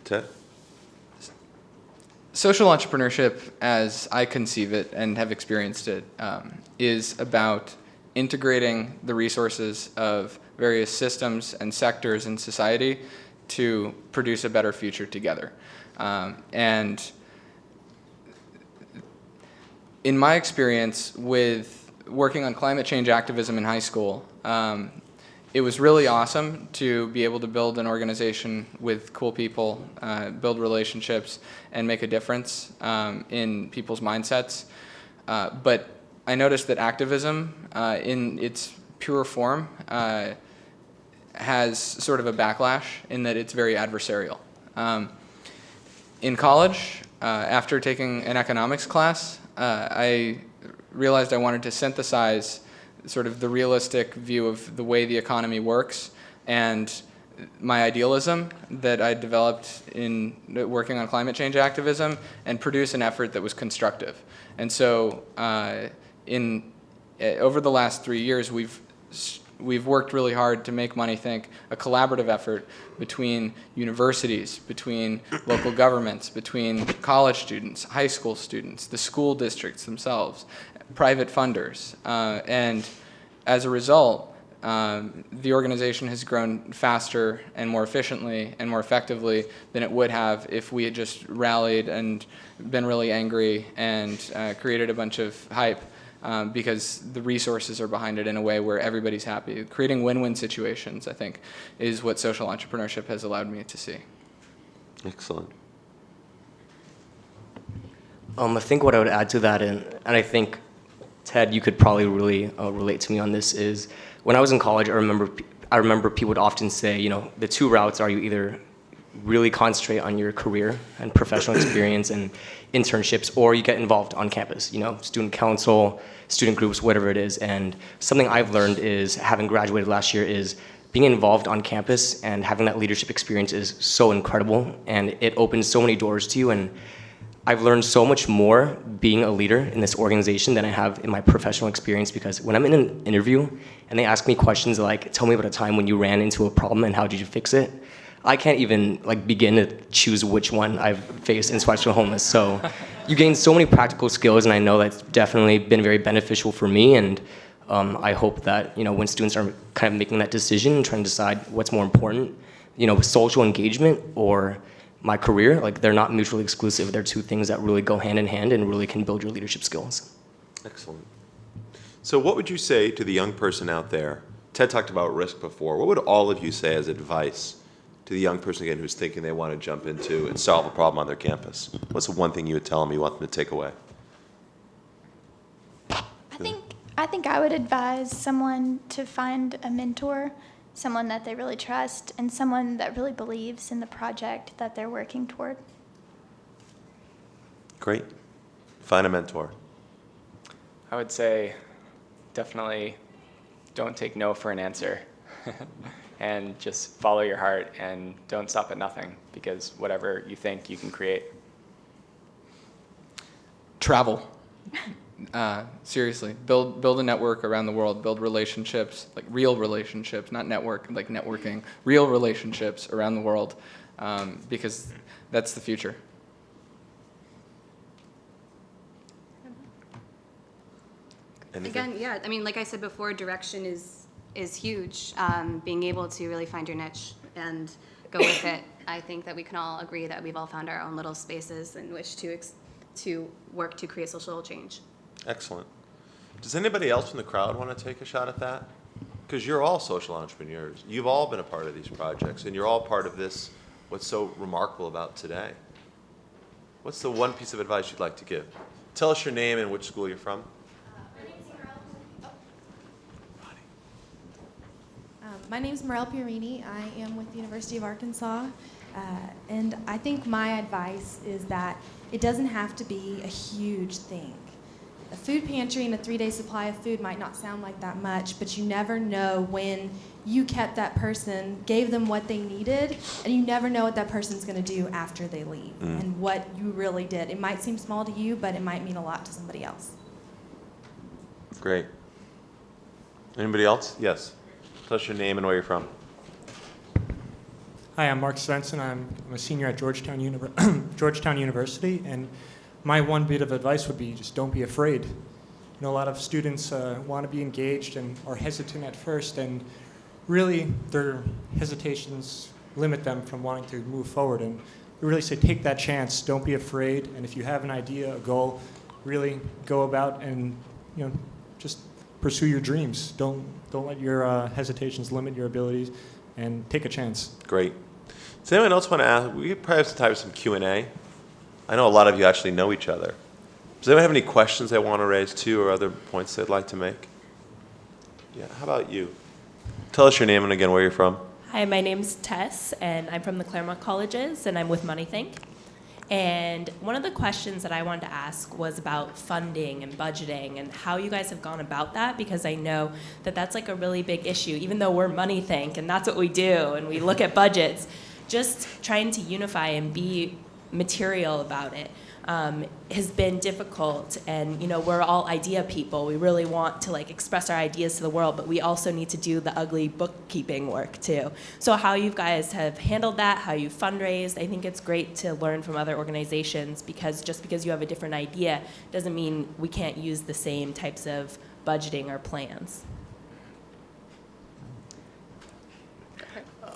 Ted? Social entrepreneurship, as I conceive it and have experienced it, is about integrating the resources of various systems and sectors in society to produce a better future together. And in my experience with working on climate change activism in high school, it was really awesome to be able to build an organization with cool people, build relationships, and make a difference in people's mindsets. But I noticed that activism, in its pure form, has sort of a backlash in that it's very adversarial. In college, after taking an economics class, I realized I wanted to synthesize sort of the realistic view of the way the economy works and my idealism that I developed in working on climate change activism and produce an effort that was constructive. And so over the last 3 years, we've worked really hard to make Money Think a collaborative effort between universities, between local governments, between college students, high school students, the school districts themselves, private funders, and as a result, the organization has grown faster and more efficiently and more effectively than it would have if we had just rallied and been really angry and created a bunch of hype because the resources are behind it in a way where everybody's happy. Creating win-win situations, I think, is what social entrepreneurship has allowed me to see. Excellent. I think what I would add to that, and I think, Ted, you could probably really relate to me on this, is when I was in college, I remember people would often say, you know, the two routes are you either really concentrate on your career and professional experience and internships, or you get involved on campus, you know, student council, student groups, whatever it is. And something I've learned is, having graduated last year, is being involved on campus and having that leadership experience is so incredible, and it opens so many doors to you. And I've learned so much more being a leader in this organization than I have in my professional experience, because when I'm in an interview and they ask me questions like, tell me about a time when you ran into a problem and how did you fix it, I can't even begin to choose which one I've faced in Swatch to Homeless. So you gain so many practical skills, and I know that's definitely been very beneficial for me. And I hope that, you know, when students are kind of making that decision and trying to decide what's more important, you know, social engagement or my career, they're not mutually exclusive. They're two things that really go hand in hand and really can build your leadership skills. Excellent. So what would you say to the young person out there? Ted talked about risk before. What would all of you say as advice to the young person, again, who's thinking they want to jump into and solve a problem on their campus? What's the one thing you would tell them you want them to take away? I think I would advise someone to find a mentor, someone that they really trust, and someone that really believes in the project that they're working toward. Great. Find a mentor. I would say definitely don't take no for an answer. And just follow your heart and don't stop at nothing, because whatever you think, you can create. Travel. Seriously, build a network around the world, build relationships, real relationships, not networking, real relationships around the world, because that's the future. Anything? Again, yeah, I mean, like I said before, direction is huge. Being able to really find your niche and go with it. I think that we can all agree that we've all found our own little spaces in which to work to create social change. Excellent. Does anybody else from the crowd want to take a shot at that? Because you're all social entrepreneurs. You've all been a part of these projects, and you're all part of this, what's so remarkable about today. What's the one piece of advice you'd like to give? Tell us your name and which school you're from. My name is Morel Pierini. I am with the University of Arkansas. And I think my advice is that it doesn't have to be a huge thing. A food pantry and a 3-day supply of food might not sound like that much, but you never know when you kept that person, gave them what they needed, and you never know what that person's going to do after they leave and what you really did. It might seem small to you, but it might mean a lot to somebody else. Great. Anybody else? Yes. Tell us your name and where you're from. Hi, I'm Mark Svensson. I'm a senior at Georgetown University, and my one bit of advice would be just don't be afraid. You know, a lot of students want to be engaged and are hesitant at first, and really their hesitations limit them from wanting to move forward. And we really say take that chance, don't be afraid, and if you have an idea, a goal, really go about and just pursue your dreams. Don't let your hesitations limit your abilities, and take a chance. Great. Does anyone else want to ask? We could probably have some time for some Q&A. I know a lot of you actually know each other. Does anyone have any questions they want to raise too, or other points they'd like to make? Yeah, how about you? Tell us your name and again where you're from. Hi, my name's Tess, and I'm from the Claremont Colleges, and I'm with MoneyThink. And one of the questions that I wanted to ask was about funding and budgeting and how you guys have gone about that, because I know that that's like a really big issue, even though we're MoneyThink and that's what we do and we look at budgets. Just trying to unify and be material about it has been difficult. And we're all idea people. We really want to express our ideas to the world, but we also need to do the ugly bookkeeping work too. So how you guys have handled that, how you fundraised, I think it's great to learn from other organizations, because just because you have a different idea doesn't mean we can't use the same types of budgeting or plans.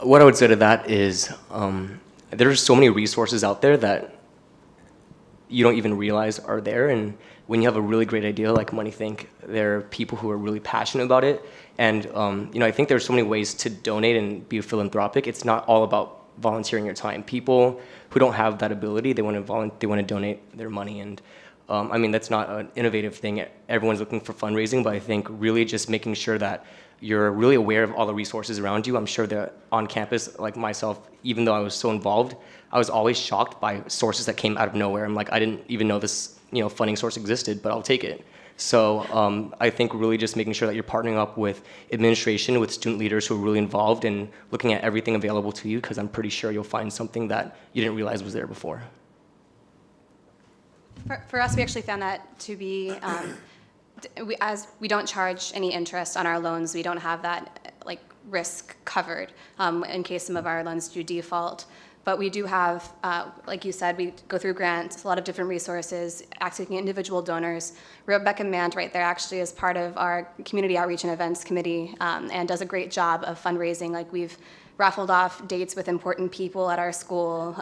What I would say to that is there's so many resources out there that you don't even realize are there. And when you have a really great idea like MoneyThink, there are people who are really passionate about it. And I think there's so many ways to donate and be philanthropic. It's not all about volunteering your time. People who don't have that ability, they want to donate their money. And that's not an innovative thing. Everyone's looking for fundraising, but I think really just making sure that you're really aware of all the resources around you. I'm sure that on campus, like myself, even though I was so involved, I was always shocked by sources that came out of nowhere. I'm like, I didn't even know this funding source existed, but I'll take it. So I think really just making sure that you're partnering up with administration, with student leaders who are really involved, and looking at everything available to you, because I'm pretty sure you'll find something that you didn't realize was there before. For us, we actually found that to be, as we don't charge any interest on our loans, we don't have that risk covered in case some of our loans do default. But we do have, like you said, we go through grants, a lot of different resources, accessing individual donors. Rebecca Mand right there actually is part of our Community Outreach and Events Committee and does a great job of fundraising. We've raffled off dates with important people at our school.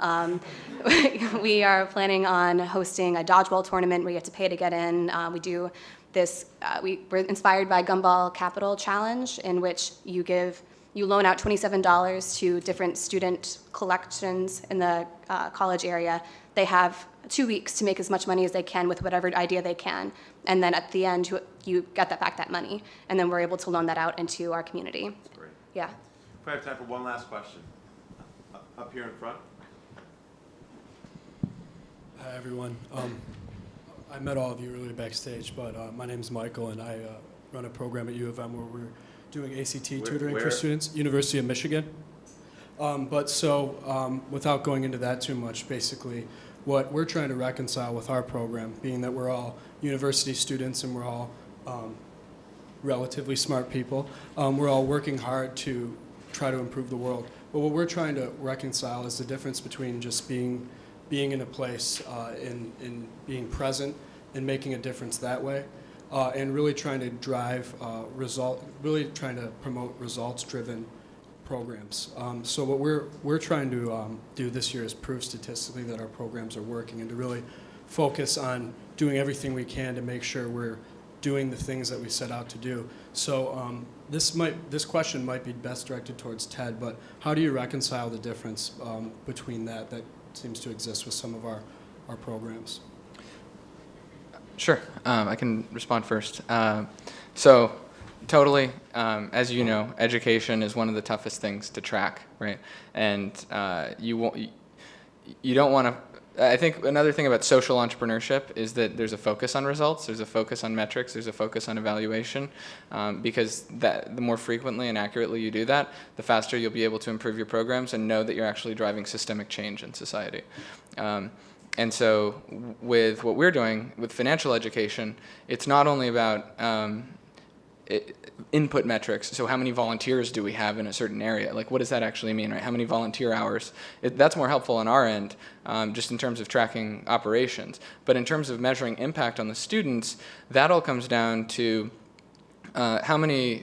We are planning on hosting a dodgeball tournament where you have to pay to get in. We do this, we're inspired by Gumball Capital Challenge, in which you loan out $27 to different student collections in the college area. They have 2 weeks to make as much money as they can with whatever idea they can. And then at the end, you get that money. And then we're able to loan that out into our community. That's great. Yeah. We have time for one last question. Up here in front. Hi, everyone. I met all of you earlier backstage, but my name is Michael, and I run a program at U of M where we're doing ACT tutoring for students, University of Michigan. Without going into that too much, basically, what we're trying to reconcile with our program, being that we're all university students and we're all relatively smart people, we're all working hard to try to improve the world. But what we're trying to reconcile is the difference between just being in a place and being present and making a difference that way, and really trying to drive really trying to promote results-driven programs. So what we're trying to do this year is prove statistically that our programs are working, and to really focus on doing everything we can to make sure we're doing the things that we set out to do. So this question might be best directed towards Ted, but how do you reconcile the difference between that seems to exist with some of our programs? Sure, I can respond first. So totally, as you know, education is one of the toughest things to track, right? And you don't want to. I think another thing about social entrepreneurship is that there's a focus on results, there's a focus on metrics, there's a focus on evaluation, because the more frequently and accurately you do that, the faster you'll be able to improve your programs and know that you're actually driving systemic change in society. And so with what we're doing with financial education, it's not only about input metrics, so how many volunteers do we have in a certain area? Like, what does that actually mean, right? How many volunteer hours? That's more helpful on our end, just in terms of tracking operations. But in terms of measuring impact on the students, that all comes down to how many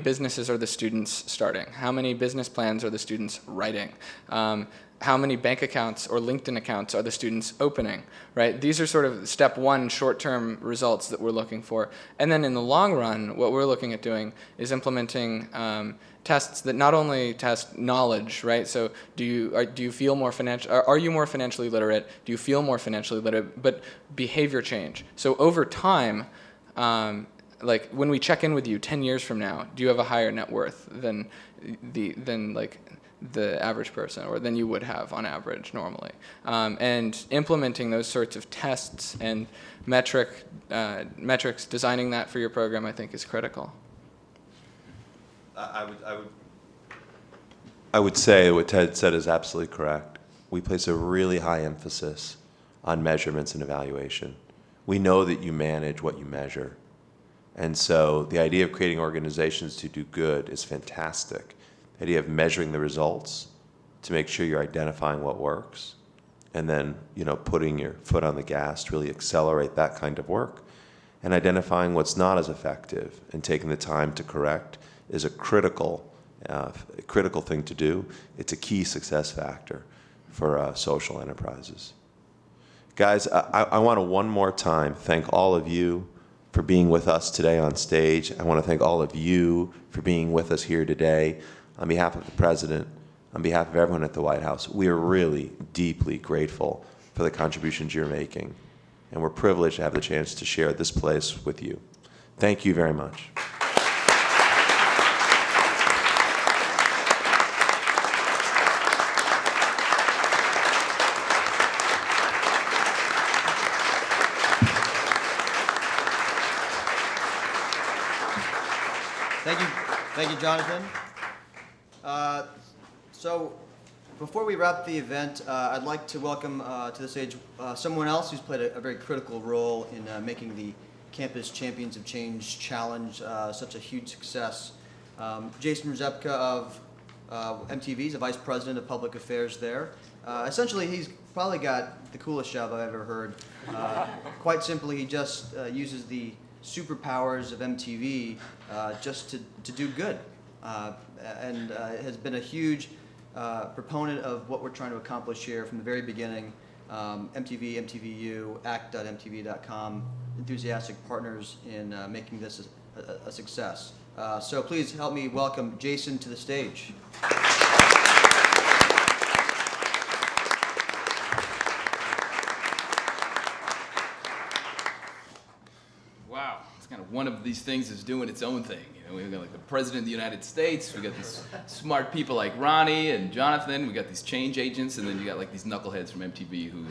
businesses are the students starting? How many business plans are the students writing? How many bank accounts or LinkedIn accounts are the students opening, right? These are sort of step one short-term results that we're looking for. And then in the long run, what we're looking at doing is implementing tests that not only test knowledge, right? So do you feel more are you more financially literate? Do you feel more financially literate? But behavior change. So over time, like when we check in with you 10 years from now, do you have a higher net worth than the average person, or than you would have on average normally? And implementing those sorts of tests and metrics, designing that for your program, I think is critical. I would say what Ted said is absolutely correct. We place a really high emphasis on measurements and evaluation. We know that you manage what you measure. And so the idea of creating organizations to do good is fantastic. The idea of measuring the results to make sure you're identifying what works, and then putting your foot on the gas to really accelerate that kind of work, and identifying what's not as effective and taking the time to correct is a critical thing to do. It's a key success factor for social enterprises. Guys, I want to one more time thank all of you for being with us today on stage. I want to thank all of you for being with us here today. On behalf of the President, on behalf of everyone at the White House, we are really deeply grateful for the contributions you're making, and we're privileged to have the chance to share this place with you. Thank you very much. Thank you, Jonathan. So before we wrap the event, I'd like to welcome to the stage someone else who's played a very critical role in making the Campus Champions of Change Challenge such a huge success. Jason Rzepka of MTV is the Vice President of Public Affairs there. Essentially, he's probably got the coolest job I've ever heard. Quite simply, he just uses the superpowers of MTV just to do good. And has been a huge proponent of what we're trying to accomplish here from the very beginning. MTV, MTVU, act.mtv.com, enthusiastic partners in making this a success. So please help me welcome Jason to the stage. Wow, it's kind of one of these things is doing its own thing. We've got like the President of the United States, we got these smart people like Ronnie and Jonathan, we got these change agents, and then you got like these knuckleheads from MTV who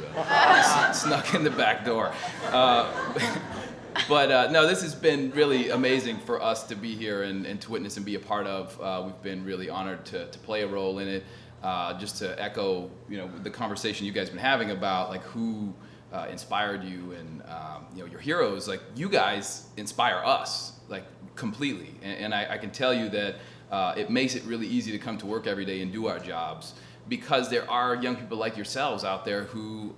snuck in the back door. But no, this has been really amazing for us to be here and to witness and be a part of. We've been really honored to play a role in it. Just to echo, the conversation you guys have been having about like who inspired you and your heroes. Like you guys inspire us like completely, and I can tell you that it makes it really easy to come to work every day and do our jobs because there are young people like yourselves out there who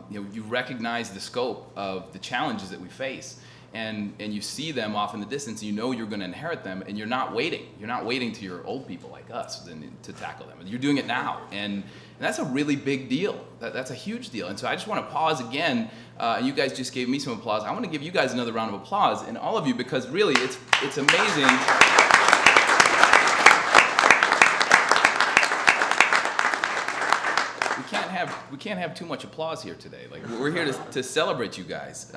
you recognize the scope of the challenges that we face, and you see them off in the distance, and you know you're going to inherit them, and you're not waiting. You're not waiting to your old people like us to tackle them. You're doing it now, and that's a really big deal. That's a huge deal. And so I just want to pause again, and you guys just gave me some applause. I want to give you guys another round of applause, and all of you, because really it's amazing. We can't have too much applause here today. Like, we're here to celebrate you guys,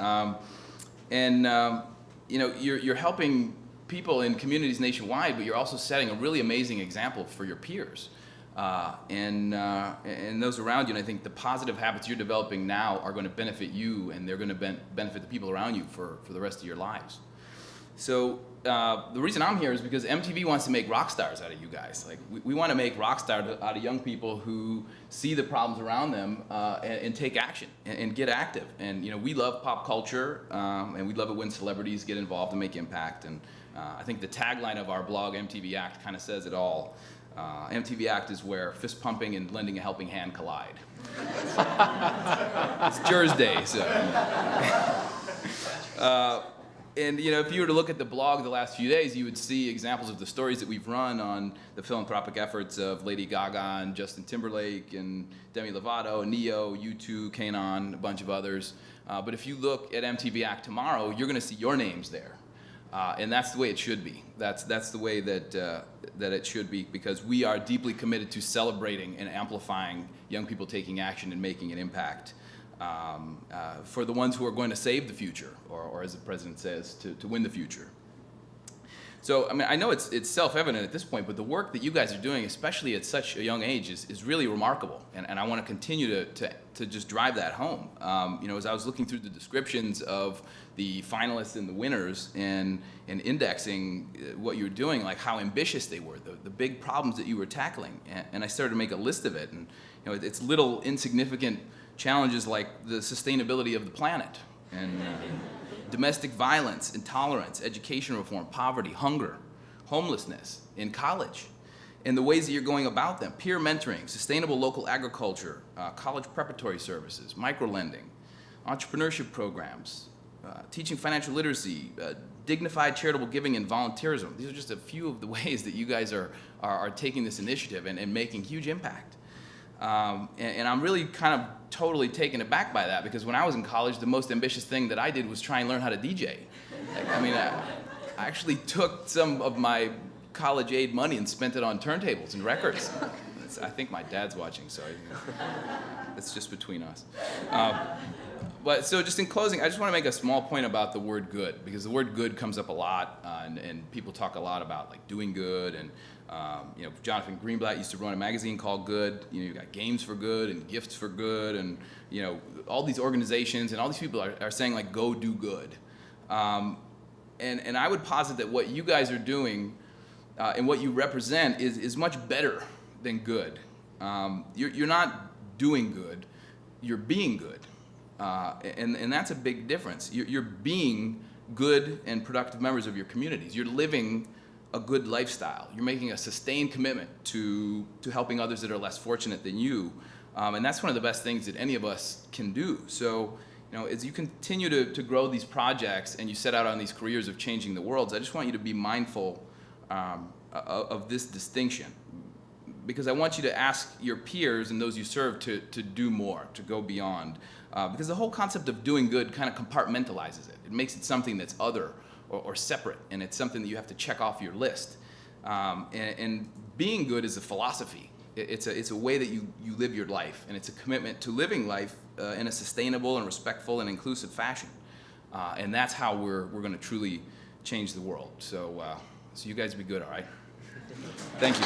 you know, you're helping people in communities nationwide, but you're also setting a really amazing example for your peers and those around you. And I think the positive habits you're developing now are going to benefit you, and they're going to benefit the people around you for the rest of your lives. So the reason I'm here is because MTV wants to make rock stars out of you guys. Like, we want to make rock stars out of young people who see the problems around them and take action and get active. And you know, we love pop culture, and we love it when celebrities get involved and make impact. And I think the tagline of our blog, MTV Act, kind of says it all. MTV Act is where fist pumping and lending a helping hand collide. It's Jersey Day, so. And you know, if you were to look at the blog the last few days, you would see examples of the stories that we've run on the philanthropic efforts of Lady Gaga and Justin Timberlake and Demi Lovato, Neo, U2, Kanon, a bunch of others. But if you look at MTV Act tomorrow, you're going to see your names there. And that's the way it should be. That's the way that it should be, because we are deeply committed to celebrating and amplifying young people taking action and making an impact. For the ones who are going to save the future, or as the president says, to win the future. So, I mean, I know it's self-evident at this point, but the work that you guys are doing, especially at such a young age, is really remarkable, and I want to continue to just drive that home. You know, as I was looking through the descriptions of the finalists and the winners and indexing what you were doing, like how ambitious they were, the big problems that you were tackling, and I started to make a list of it, and you know, it's little insignificant challenges like the sustainability of the planet, and domestic violence, intolerance, education reform, poverty, hunger, homelessness in college, and the ways that you're going about them, peer mentoring, sustainable local agriculture, college preparatory services, microlending, entrepreneurship programs, teaching financial literacy, dignified charitable giving, and volunteerism. These are just a few of the ways that you guys are taking this initiative and making huge impact. And I'm really kind of totally taken aback by that, because when I was in college, the most ambitious thing that I did was try and learn how to DJ. Like, I mean, I actually took some of my college aid money and spent it on turntables and records. I think my dad's watching, so it's just between us. But so just in closing, I just want to make a small point about the word good, because the word good comes up a lot, and people talk a lot about like doing good, and you know, Jonathan Greenblatt used to run a magazine called Good. You know, you got Games for Good and Gifts for Good, and you know, all these organizations and all these people are saying like, go do good. And I would posit that what you guys are doing and what you represent is much better than good. You're not doing good, you're being good. And that's a big difference. You're being good and productive members of your communities. You're living a good lifestyle. You're making a sustained commitment to helping others that are less fortunate than you. And that's one of the best things that any of us can do. So, you know, as you continue to grow these projects and you set out on these careers of changing the world, I just want you to be mindful of this distinction. Because I want you to ask your peers and those you serve to do more, to go beyond. Because the whole concept of doing good kind of compartmentalizes it. It makes it something that's other or separate, and it's something that you have to check off your list. And being good is a philosophy. It's a way that you live your life, and it's a commitment to living life in a sustainable and respectful and inclusive fashion. And that's how we're going to truly change the world. So you guys be good, all right? Thank you.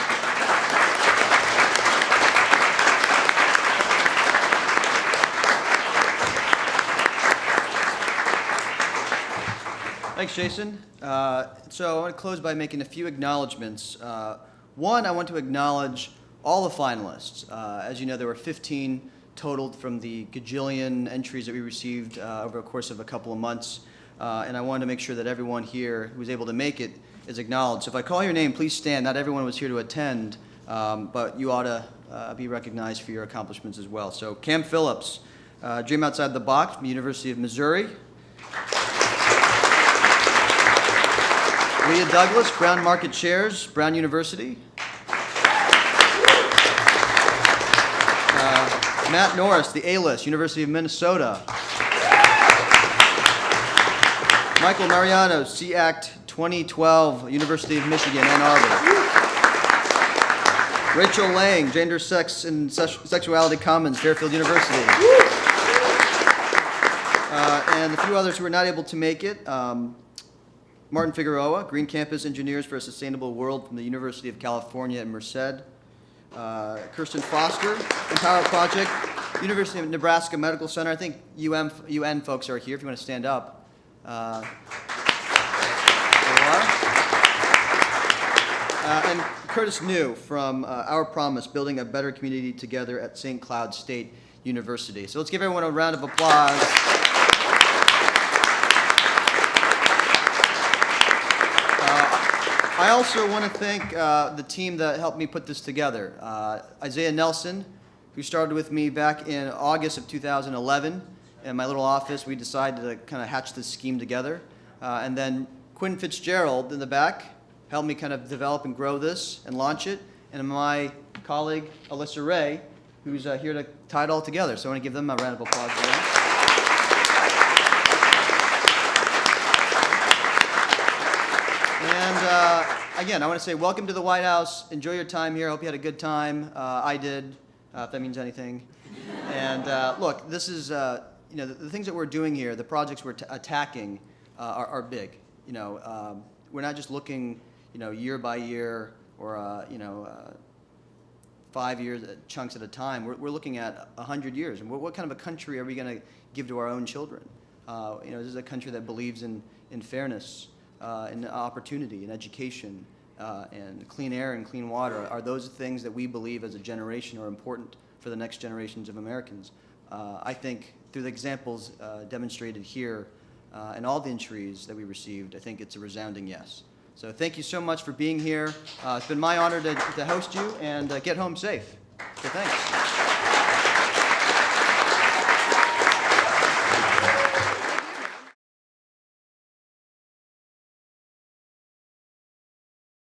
Thanks, Jason. So I want to close by making a few acknowledgments. One, I want to acknowledge all the finalists. As you know, there were 15 totaled from the gajillion entries that we received over the course of a couple of months. And I wanted to make sure that everyone here who was able to make it is acknowledged. So if I call your name, please stand. Not everyone was here to attend, but you ought to be recognized for your accomplishments as well. So Cam Phillips, Dream Outside the Box from the University of Missouri. Leah Douglas, Brown Market Chairs, Brown University. Matt Norris, the A-List, University of Minnesota. Michael Mariano, C-Act 2012, University of Michigan, Ann Arbor. Rachel Lang, Gender, Sex, and Sexuality Commons, Fairfield University. And a few others who were not able to make it. Martin Figueroa, Green Campus Engineers for a Sustainable World from the University of California in Merced. Kirsten Foster, Empower Project, University of Nebraska Medical Center. I think UN folks are here if you want to stand up. There you are. And Curtis New from Our Promise, Building a Better Community Together at St. Cloud State University. So let's give everyone a round of applause. I also want to thank the team that helped me put this together. Isaiah Nelson, who started with me back in August of 2011. In my little office, we decided to kind of hatch this scheme together. And then Quinn Fitzgerald in the back helped me kind of develop and grow this and launch it. And my colleague, Alyssa Ray, who's here to tie it all together. So I want to give them a round of applause for that. And again, I want to say welcome to the White House. Enjoy your time here. I hope you had a good time. I did, if that means anything. And look, this is, the things that we're doing here, the projects we're attacking are big. We're not just looking, year by year or, 5 years chunks at a time. We're looking at 100 years. And what kind of a country are we going to give to our own children? This is a country that believes in fairness. And opportunity and education and clean air and clean water are those things that we believe as a generation are important for the next generations of Americans. I think through the examples demonstrated here and all the entries that we received, I think it's a resounding yes. So thank you so much for being here. It's been my honor to host you, and get home safe. So thanks.